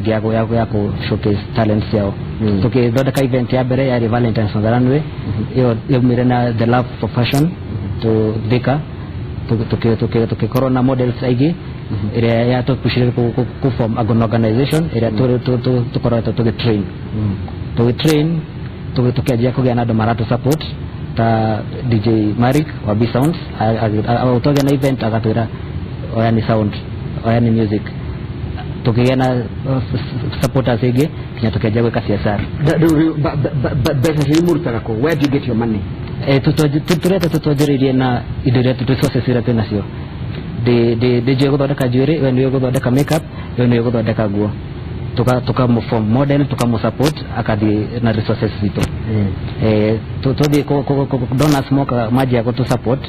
ya ku showcase talents yao tukithondeka event ya mbere ya Valentine's on the runway iyo mire na the love for fashion to Thika tukikorona models aigi area ya tukushiriki ku form an organization area tukorota tukitrain tukiajia kugia na maratu support ta DJ Marik wa B Sounds autoga na event agatwira oya ni sound oya ni music tukigena supporters ege kinya tukiajia gweka CSR where do you get your money tutojeririe na idore tutusosesira tena sio de je guthondeka njuĩrĩ we nĩ guthondeka makeup we nĩ guthondeka nguo tuka form model tuka support akathi na resources zitu tuthi donors moka maji ya kutu support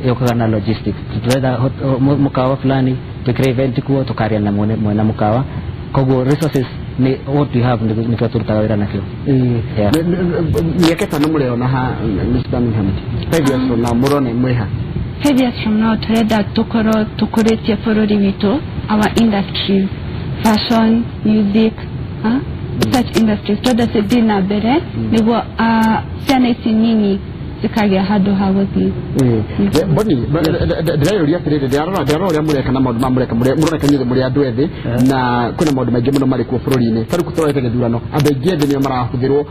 yoka na logistics tuweza mukawa fulani tukire event kuo tukaria na mwena mukawa kogo resources ni what we have ni kwa turutaga wira nakio yake tano mure ona ha Mr. Birmingham 5 years from now murone mweha 5 years from now tureda tukoretie forori witu our industry fashion music such industries toda sedina bere nigo sana isi nini sikagia hado hawathi boni dira ya tirede dira ya mure kana maundu mamureka murone kanyithe muri andu ethi na kuna maundu maingi muno mari ku bururi-ini taru kutorete githurano abengi ethi ni marahuthirwo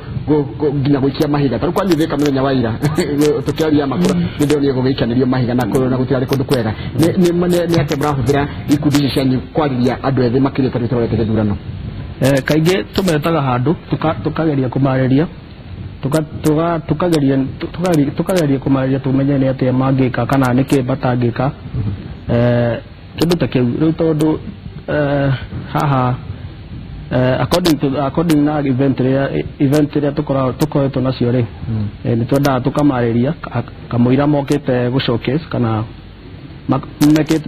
nginya guikia mahiga taru kwanyithe kamenya waira tukiaria makura ndio ni gugiikanirio mahiga na gutira kundu kwega ni ate marahuthira ikundi cianyu kwariria andu ethi makire taru kutorete githurano kainge tumetaga handu tukageria kumariria tukageria kumariria tumenye ni atia mangika kana niki batangika kindu ta kiu riu tondu haha according na event ria tukoretwo nacio ri ni twendaga tukamariria kamuira mokite gu showcase kana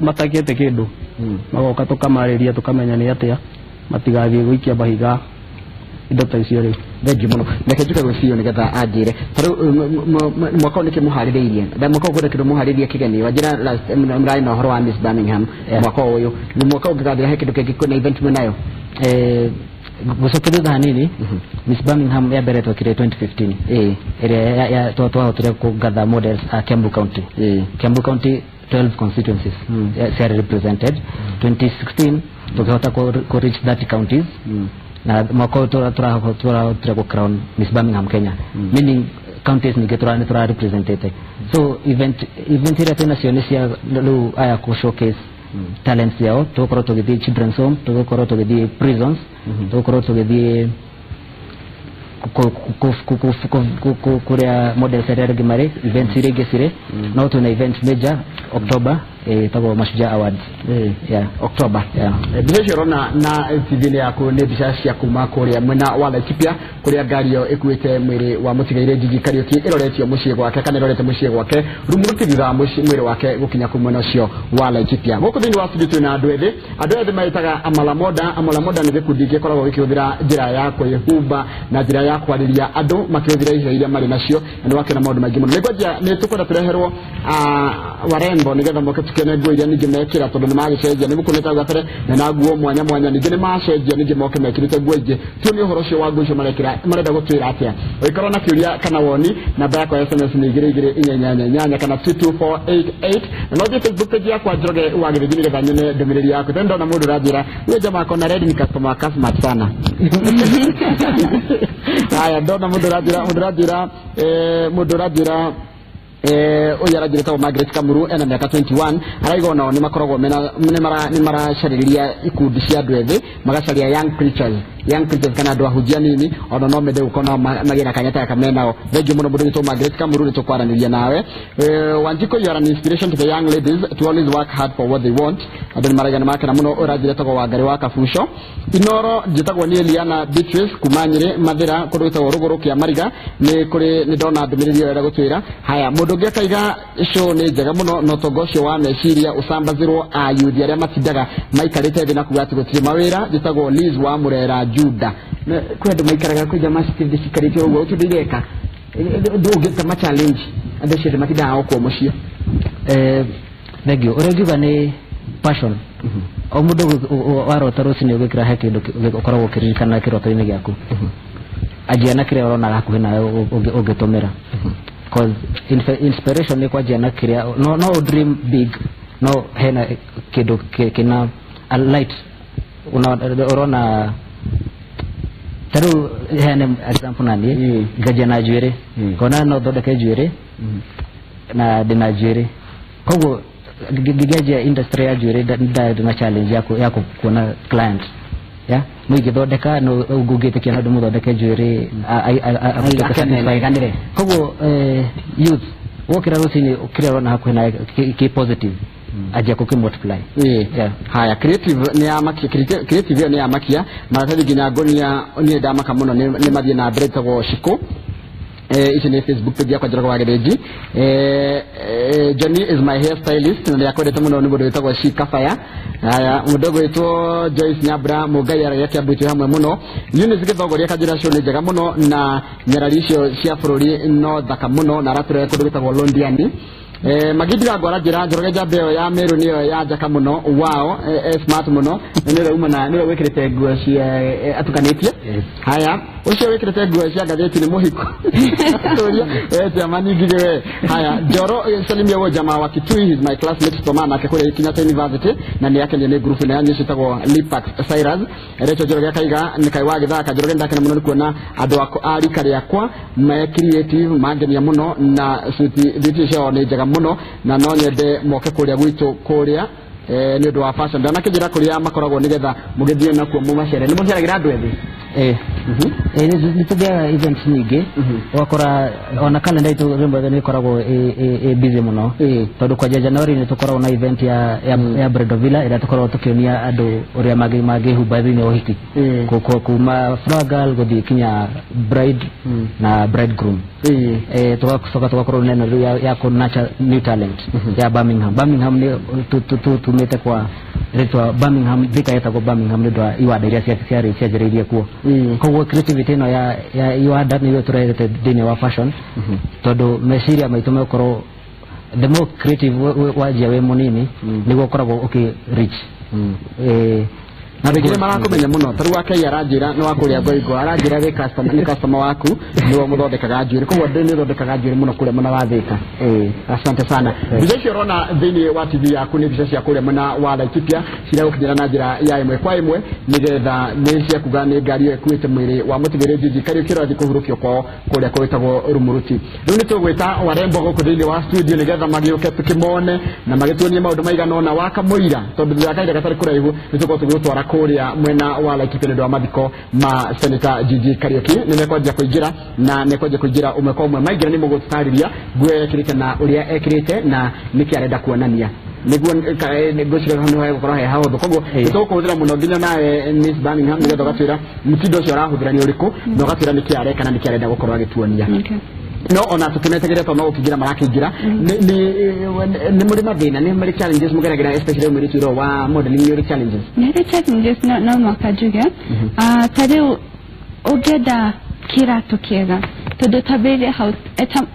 matakite kindu magoka tukamariria tukamenya ni atia matigathie guikia mahiga indo ta icio ri thengi muno reke njuke gũcio nĩgetha anjĩre tarĩu mwaka nĩkĩ mũharĩrĩirie mwaka ũkwenda kĩndũ mũharĩrĩrie kĩgenio njĩra mrarĩ na ũhoro wa Miss Birmingham mwaka ũyũ nĩ mwaka ũngĩgathĩra he kĩndũ kĩngĩ kwĩna event mwĩnayo gucokeria hanini Miss Birmingham ya mbere twekire 2015 ĩrĩa twahotire kũgatha models a Kiambu County 12 constituencies are represented 2016 tukihota ku reach 30 counties na mwaka turahotira ku crown Miss Birmingham Kenya meaning counties ni getura represented so event ira tena cio cia lu aya ku showcase talents yao tukoro tugithi children's home tukoro tugithi prisons tukoro tugithi kuria models area gimare events ire gesire no tuna event major October tago Mashujaa Awards October ndicho rona na TV yako ne bisha cia kuma kuria mwena wa Laikipia kuria ngari yo ikuite mwiri wa mutigaire Gigi Kariuki iroretio mucie gwake kana irorete mucie gwake rumurutithira mwiri wake gukinya ku mwena ucio wa Laikipia guku thini wa studio na andu ethi maitaga amala moda ni gikundi gikoragwo gikihũthĩra njira ya kwĩhumba na njira ya kwariria andu makihũthĩra irio iria mari nacio na wake na maundu maingi muno nĩngwajia nĩ tukwenda tureherwo warembo nĩgetha moke kene nguo iria ningi mekira tondu nimagicenjia nimukuneta gafere na nguo mwanya mwanya ningi nimacenjia ningi moke mekirite nguo ingi tio ni uhoro cio wa nguo icio marenda gutwira atia wikorwo na kiuria kana woni namba yakwa ya SMS ni 2288 kana 22488 na no Facebook page yakwa Njoroge wa Githini getha nyone ndumiriri yaku tendo na mundu ranjira we jamaa kona red ni customer sana haya ndona mundu ranjira oyaragira tawo Margaret Kamuru ena miaka 21 araigo nao ni makoragwo ni maracariria ikundi cia andu ethi magacaria young preachers kana andu ahujia nini ona no mende gukona magira kanyata kamenao thank you muno mundu witwa Margaret Kamuru ni tukwaraniria nawe Wanjiko, you are an inspiration to the young ladies to always work hard for what they want andu maragana makana muno uragira tawo Wangari wa Kabusho Inooro jitagwo ni Eliana Beatrice kumanyire mathira kundu tawo ruguru kia Mariga ni ndona ndumiriri yo gutwira haya mundu ngekaiga show ni njega muno no togocio wa meciria usambazirwo ayuthi aria matindaga maikarite thina na kuga ati gutiri mawira jitagwo Liz wa Murera Juda kwendu maikaraga kuja masiti cikarite uguo utudireka ndugita ma challenge ande cio matindaga okwo mucio thegio uregiuga ni passion o mundu warota rucini ugikira he kindu ukoragwo kiririkana kiroto-ini giaku ajia na kire urona gakuhi nawe ugitumira because inspiration ni kwa jana kiria no dream big no hena kido kina a light urona taru hena example nani gajana jwere kona no dodeke jwere na dina jwere kogo gigaje industry ya jwere da challenge yako kuona client ya mwigi dodeka no ugugite kiana ndo mudodeke jwere kogo youth wokira rucini ukira na hakuna ki positive aje ko ki multiply haya creative ni amakia maratathi ginya ngonia ni ndama kamuno ni mathie na mbere tago shiko ici ni Facebook page yakwa Njoroge wa Githini Johnny is my hairstylist na yakwendete muno ni mundu witagwo Shikafaya haya mundu gwitwo Joyce Nyabra mugai yake abutu hamwe muno Eunice Githogoria kanjira cio ni njega muno na nyarari cio cia bururi no thaka muno na rature kundu witagwo Londiani magidira ngora njira Njoroge njambe yo ya Meru niyo ya njaka muno wao smart muno ni rauma na ni wikirite nguo cia atukanitie haya ucio wikirite nguo cia gatheti ni muhiko storia jamani ngire haya Njoro Salimia wo jamaa wa Kitui is my classmate Tomana akekore Kenyatta University na ni yake ni group na yanyu citagwo Lipax Cyrus recho Njoroge akaiga ni kai wa githaka Njoroge ndakena muno kuona andu ari kari yakwa ma creative magenia muno na suti thiti cio ni njega muno na no nyende moke kuria gwitu kuria ni ndu wa fashion ndana kijira kuria makoragwo nigetha mugithie nakuo mumacere ni muceragira andu ethi ni tugia events nyingi wakora ona calendar itu rembo ni koragwo busy muno tondu kwa January ni tukoragwo na event ya Bredovilla ira tukoragwo tukionia andu uria magi hubathini ohiki kuma fragal guthi kinya bride na bridegroom tugakorwo neno ya ku nurture new talent ya Birmingham ni tumete kwa retwa Birmingham thika yetagwo Birmingham ni ndwa iwanda iria cianjĩrĩirie kuo koguo creativity no ya iwanda nĩyo tũrehete thĩinĩ wa fashion tondũ meciria maitũ mekorwo the more creative wajia we munini nĩguo ũkoragwo ũkĩ-reach na bigire marakumenya muno taru wake aranjira no wakuria ngoigo aranjira we customer waku niwo muthondekaga njuri koguo ndi thondekaga njuri muno kuria muna wathika asante sana bica cio rona thini wa TV yaku ni bica cia kuria muna wa Laikipia cira gukinyira na njira ya imwe kwa imwe nigetha ni cia kuga ni ngari ekuite mwiri wa mutigire jiji kari kirathi kuhurukio kwao kuria kwitagwo Rumuruti riu ni tugwita warembo guku thini wa studio nigetha magiuke tukimone na magituonie maundu maigana ona waka muira tondu ndakaida gatari kuraihu nituko tugutwara kuria mwena wa Laikipia ndo amadiko ma Senator Gigi Kariuki nimekwaje kuingira na nekwaje kuingira umeko umwe maigira ni mugutariria gwe kirite na uria ekirite na niki arenda kuonania niguo ngocira hano hayo gukora he hawo koguo tukuhudira muno nginya nawe Miss Birmingham nigetha gatwira mutindo cio arahuthira ni uriku no gatwira niki areka na niki arenda gukorwa agituonia no ona tukinetegere to no ukigira marakingira ni muri mathina ni muri challenges mugeragira especially muri tiro wa modeling ni challenges challenges no makajuga tare ogeda kirato kiega to do tabele how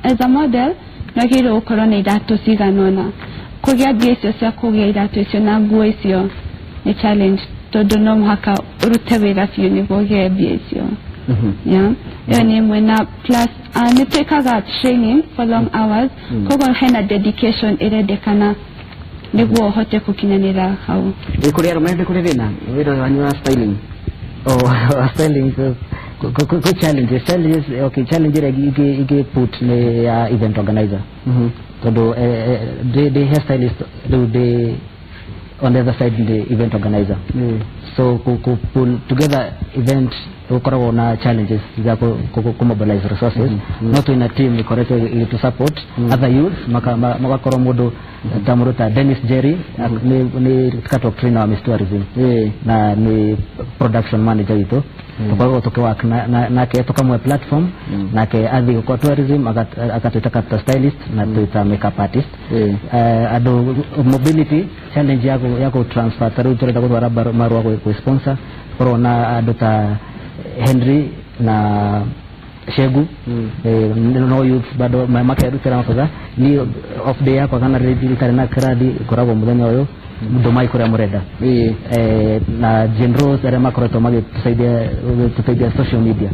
as a model no hero ukorone dato siganona kugia biesio cia kugia iratu icio na nguo icio ni challenge tondu no muhaka urute wira biũ nĩguo ũgĩe mbia icio. Yeah, ĩyo nĩ ĩmwe na plus nĩ twĩkaga training for long hours koguo hena dedication ĩrendekana nĩguo ũhote gũkinyanĩra hau. Kũrĩ arũme kũrĩ thĩna wĩra wanyu wa styling styling ko challenges okay challenge ĩrĩa put nĩ ya event organizer tondu the hairstylist they on the other side the event organizer so pull together event ukoragwo na challenges za ku mobilize resources not in a team correct to support other youth magakorwo mundu tamuruta Dennis Jerry ni kato trainer wa Miss Tourism na ni production manager ito tukoragwo tukiwork nake tukamwe platform nake athi kwa tourism akatutaka stylist na tuita makeup artist ado mobility challenge yako transfer taru turenda gutwara marwa kwa sponsor corona adota Henry na Shegu no youth bado mamake arutira makoza ni off day yako kana ready kana kradi koragwo muthenya uyu ndumai kuria murenda na generals ara makoroto mage tusaidia social media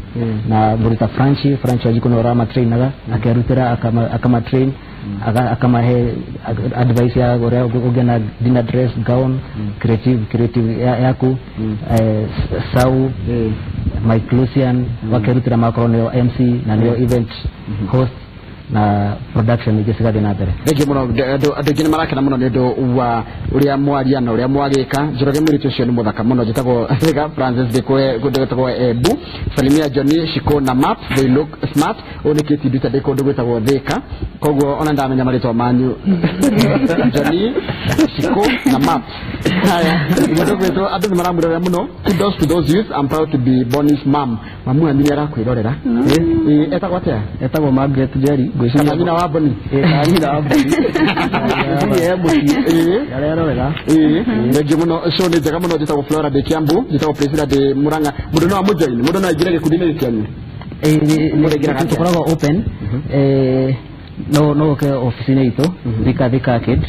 na burita Franchi ajiko no rama trainaga akarutira akama train akama he advice ya gore ugena dinner dress gown creative yaku sau Mike Lucian wakerutira makorono MC na ndio event host na production igisiga dinadere rege muno ando gine marakena muno nendo wa uria mwaria na uria mwagika njoroge murito cio ni muthaka muno jitagwo Vega Francis de kwe gutagwo Ebu Salimia Johnny Shiko na Map they look smart onikiti bita de kodo gutagwo Thika koguo ona ndamenya marito manyu Johnny Shiko na Map haya mudogo wetu ando maramurira muno kudos to those youth. I'm proud to be Bonnie's mom mamu amini arakwirorera etagwo atia etagwo Margaret Jerry gwicana nyina wa Boni nyina wa Boni yarerorera rege muno so ni jaga muno jitagwo Flora de Kiambu jitagwo president de Muranga mudo no amujoini mudo no igirege kudine cyane muregira tukoragwo open no ke office ito Thika Arcade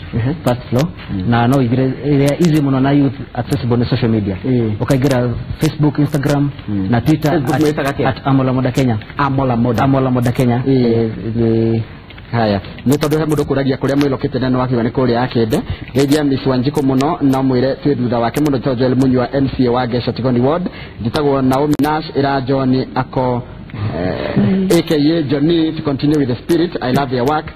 first floor na no igire easy muno na youth accessible na social media ukaigira Facebook Instagram na Twitter at Amola Moda Kenya haya mutodo he mundu kuragia kuria mwilokete neno wake ni kuria akende geithia Miss Wanjiko muno na mwire twi thutha wake muno Joel Munywa MCA wa Gesha Tigoni Ward jitagwo Naomi Nash ira John ako aka Johnny to continue with the spirit. I love your work.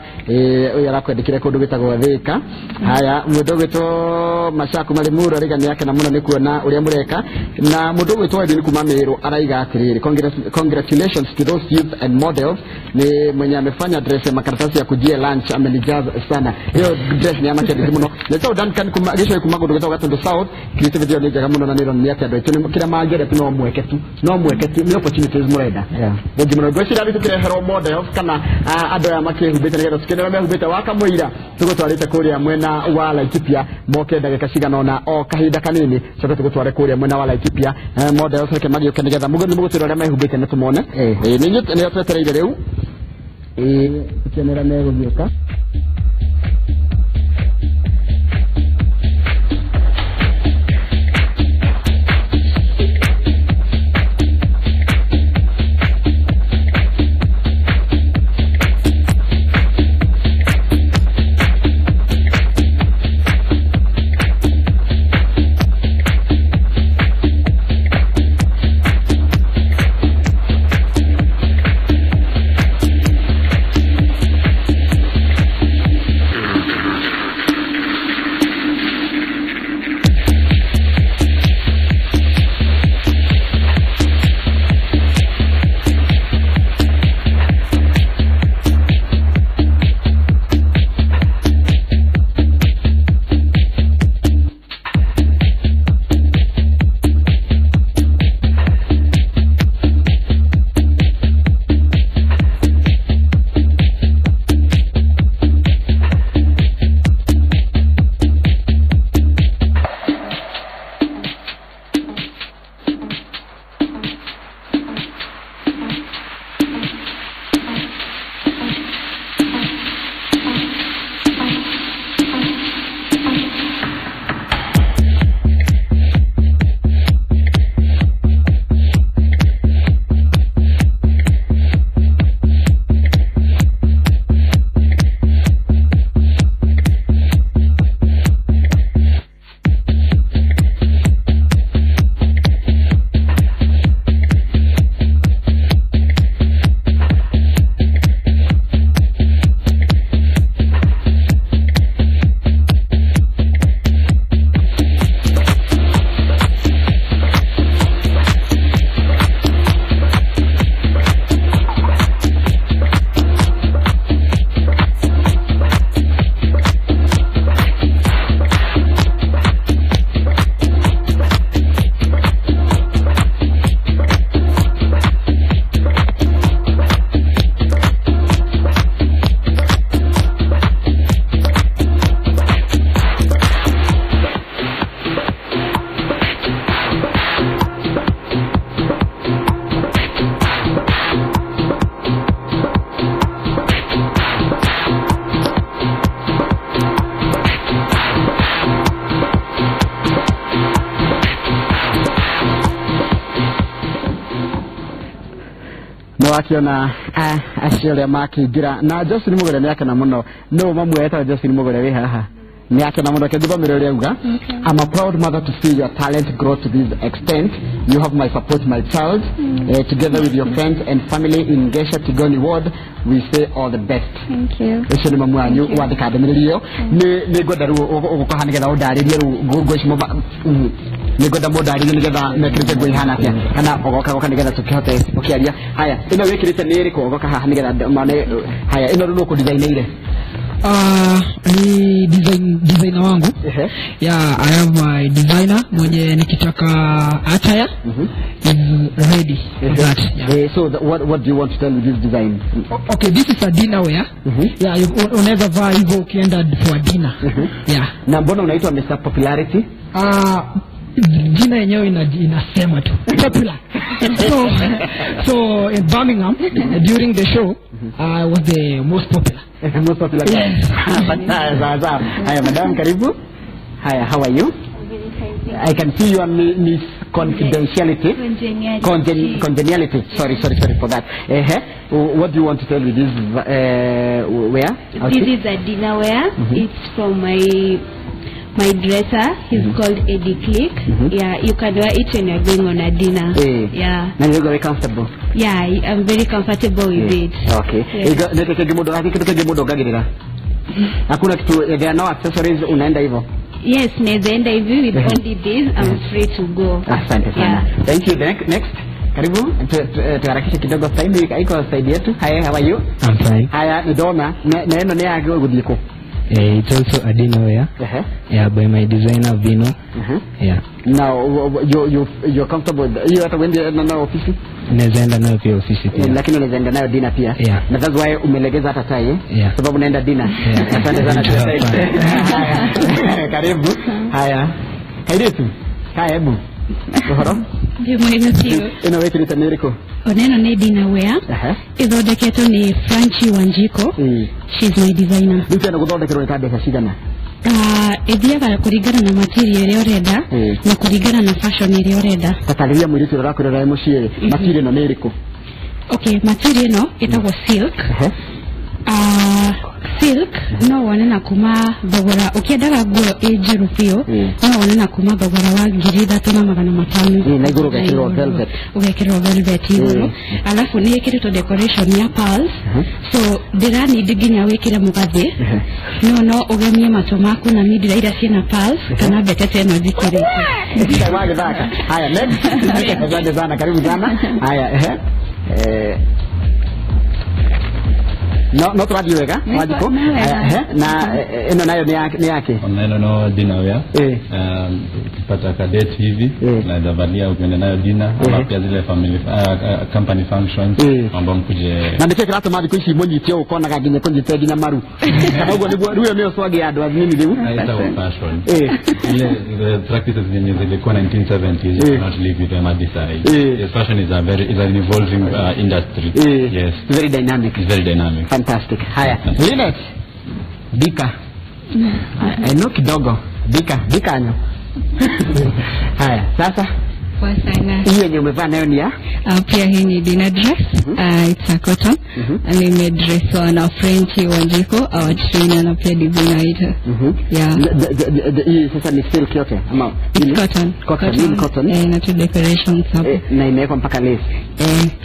Yarakwendikire kundu gitagwo Thika haya mundu gito Mashaku Malimuro rigani yake na muno ni kuona uria mureka na mundu gito Edwin Kumamiro araiga atiriri congratulations to those youth and models ni mwenye amefanya dress makaratasi ya kujia lunch amenijaza sana hiyo dress ni amake muno leto dan kan kumagisho kumagodo gito gatondo south kirite video ni jaga muno na niro ni yake ndo kila magere tuno mweke tu ni opportunities mureda ngi muno gwicira bitu kire hero models kana ando ya makehubite nigero sikene mehubite waka muira tugutwarite kuria mwena wa Laikipia moke ndagika cigana na o kahinda kanini coke tugutware kuria mwena wa Laikipia models reke magioke nigetha mugoni mugutira ria mehubite ne tumone ni nyut ni otwetereire riu kenera megugioka wakiona aciole makingira na Justin Mugore ni yake na muno no mamweta Justin Mugore we haha ni yake na muno keduba mirori uga. I'm a proud mother to see your talent grow to this extent. You have my support, my child. Together with your friends and family in Gesha Tigoni Ward, we say all the best. Thank you. Ese mama wanyu wa dikademirio ni godaru okohanigeza odaririe goshimo ni goda modaririe nigetha mekirite goihana pia kana ogoka nigetha tukihote ukiaria haya ino wikirite ni riko ogoka haha nigetha mane haya ino runo ku design ile ni designer wangu. Yeah, I have my designer mwenye nikitaka attire is ready for that. Yeah. So what do you want to tell with this design? Okay, this is a dinner wear. Yeah, unaweza vaa hivyo ukienda for dinner. Yeah. Na mbona unaitwa Mr. Popularity? Jina yenyewe inasema tu popular. So in Birmingham during the show I was the most popular. Most popular. Yes. Hi madam, karibu. Hi, how are you? I can see you on Miss Confidentiality. Congeniality. Sorry for that. What do you want to tell me? This wear? This is a dinner wear. It's from my dresser. He's called Eddie Click. Yeah, you can wear it when you're going on a dinner. Yeah. And you're very comfortable? Yeah, I'm very comfortable with it. Okay. Hakuna kitu, there are no accessories unaenda hivyo? Yes, naenda hivi with only this. I'm free to go. Asante sana. Thank you. Next. Karibu, tuharakishe kidogo time iko side yetu. Hi, how are you? I'm fine. Haya, nidona neno ni yake gudiko. It's also a dinner wear. Yeah, by my designer Vino. Yeah. Now you're comfortable. You hata wende na ofisi? Naenda nayo pia ofisi pia. Lakini unaenda nayo dinner pia. Yeah. Na that's why umelegeza hata tai sababu naenda dinner. Asante sana. Karibu. Haya. Kairetu. Kaibu. Kohoro. Ino wekirite niriko. Oneno ne dinner wear. Ithodeketo ni Franchi Wanjiko. She's my designer. Ndio na guthodekero ita mbeca cigana? Ethiaga kurigana na material ĩrĩa ũrenda na kurigana na fashion ĩrĩa ũrenda. Tatarĩria mwĩrĩtu ũrĩa ũrakwĩrora mũciĩ material no nĩ ĩrĩkũ? Okay, material no ĩtagwo silk. Silk no wone na kuma thogora ukiendaga nguo ĩnjiru biũ no wone na kuma thogora wa 3,500. Na igũrũ ugekĩrwo velvet igũrũ alafu nĩ ĩkĩrĩtwo decoration ya pearls so ndĩranindi nginya wĩkĩre mũgathĩ no ũgemie matũ maku na midira iria ciĩna pearls kana mbetete ĩno njikĩrĩte. Haya, next. Asante sana, karibu sana. Haya, no tuwaji wega wajiko na eno nayo ni yake onayo no dinner wear pata cadet hivi na davalia ukienda nayo dinner ama pia zile family company functions mambo mkuje na ndike krato mali kuishi monyi tio ukona kaginye konjite ginya maru sababu ni ruyo meo swagi ado azini liu aita fashion ile practices zenye zilikuwa 1970s you cannot live with them at this age. Fashion is an evolving industry. Yes, it's very dynamic. Fantastic. Haya, Linet. Dika. Eno kidogo. Dika anyo. Haya, sasa. Kwa sana. Hiyo yenye umevaa nayo ni ya? Pia hii ni dinner dress. It's a cotton. And we made dress on a French Wanjiko, our trainer na pia designer. Yeah. Hii sasa ni silk yote ama? It's cotton. Cotton. Na tu decorations hapo. Na imewekwa mpaka lace.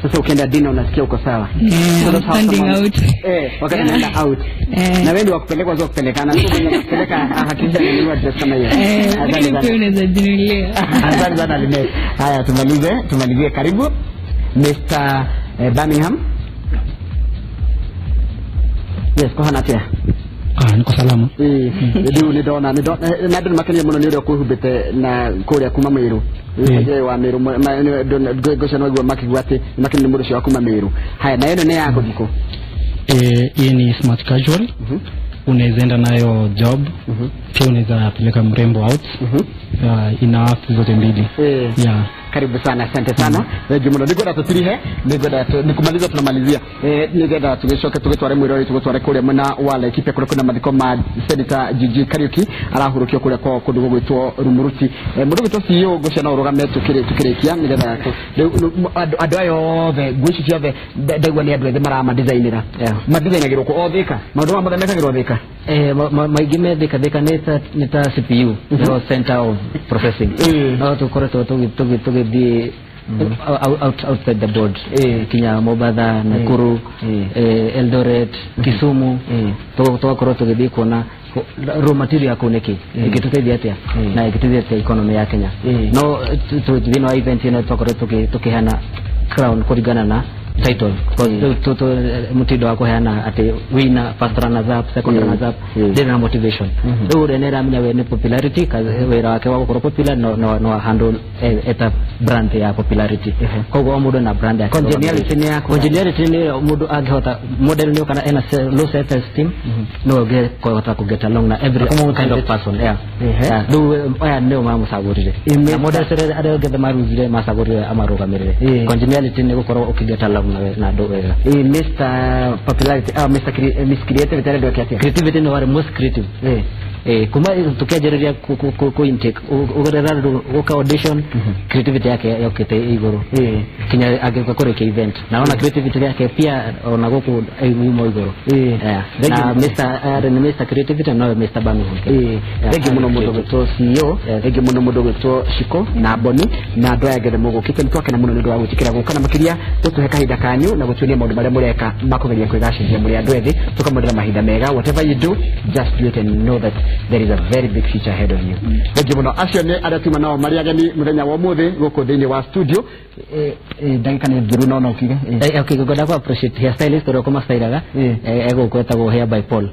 Sasa ukienda dinner unasikia uko sawa. Standing out. Wakati unaenda out. Na wewe ndio wakupeleka wazo kupelekana. Ndio mwenye kupeleka hakikisha ni dress kama hiyo. Asante sana Linet. Haya, tumalizie karibu Mr. Birmingham. Yes, kwa hana tia. Niko salama. Ndio nidona na ndio makani muno ni kuhubete na kuria kuma Meru. Je wa Meru gosha no gwa makigwate makani mudo shwa kuma Meru. Haya, na yeno ne yako diko. Hii ni smart casual. Unaweza enda nayo job. Pia unaweza peleka mrembo out. Ina zote mbili. Yeah. karibu sana, asante sana. Wengi muno nigwenda tutirihe, nigwenda nikumaliza tunamalizia. Nigwenda tugeshoke tugetware mwirori tugetware kule mwana wala ekipe kule kuna mathiko ma Senator Gigi Kariuki arahurukio kule kwa kundu gwitwo Rumuruti. Mundu gwitwo CEO gucana urugame tukirikia nigwenda andu ayo the gwici ciothe ndegwa ni andu ethĩ marama designera madesigneragirwo ku othika maundu ma mothe mekagirwo thika maingĩ methika nĩ ta CPU no center of processing no tukoretwo tũgĩthiĩ outside the board kinya Mombasa, Nakuru, Eldoret, Kisumu tugakorwo tũgĩthiĩ kuona raw material kuneki ikituteithia atia na ikituteithia atia economy ya Kenya no thina wa event ino tukorwo tukihana crown kuringana na title because mutindo wa kuheana ati winner, first runners up, second runners up then na motivation so renera mnya we ne popularity kazi wera wake wa gukora popular no handle eta brand ya popularity kogo mudo na brand ya congeniality ni mudo agihota model ni kana ena low self esteem no ge kota ku get along na every kind of person do aya ndio mamusagurire na model sere ade ge the maruzire masagurire amarugamirire congeniality ni gukora ukigeta along na do Mr popularity Miss creativity ndio kiasi creativity no wale most creative kuma tukiajereria ku intake ugerera uka audition creativity yake yokete iguru kinya agekora ke event naona creativity yake pia ona goku muhimu iguru na Mr creativity no Mr Banu thank you muno mudogo to CEO thank you muno mudogo to Shiko na Boni na ndo yagere mugo kike mtwake na muno ndo wa gutikira gukana makiria tutuhe kahinda kanyu na gutunia maundu maria mureka makugeria kwigacithia muri andu ethi tukamudira mahinda mega whatever you do just do it and know that there is a very big future ahead of you. Thank you muno acio ni adatuma nao mari ageni muthenya wa muthi guku thiini wa studio ndagika ni thiru no ukiga okay goda kwa appreciate hair stylist ro koma stylaga ego kweta go hair by Paul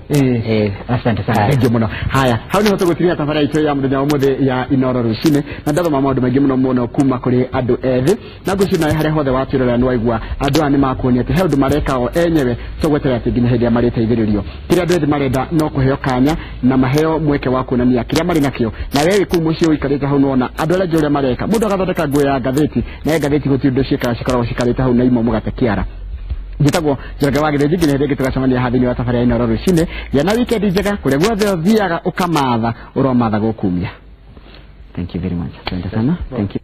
asante sana thank you muno haya hau ni hoto gutiria tafara ito ya muthenya wa muthi ya Inooro Rucini na ndatho maundu maingi muno kuma kuri andu ethi na gucina hare hothe watirora ni waigua andu ani makuonia ati heundu mareka o enyewe tugwetera ati nginya hindi amari teithiririo kira andu ethi marenda no kuheo kanya na maheo mweke wa kuonania kira mari nakio na wewe ku mucio ikarite hau nona andu ala jore mareka mundu agathondeka nguo ya gatheti na gatheti gutindo cikarwo cikarite hau na imo mugate kiara gitagwo njega wa githegi nginya hindi tugacamania hathini wa safari ya Inooro Rucini ya na weekend njega kuria guothe uthiaga ukamatha uromatha gukumia. Thank you very much. Asante sana. Thank you.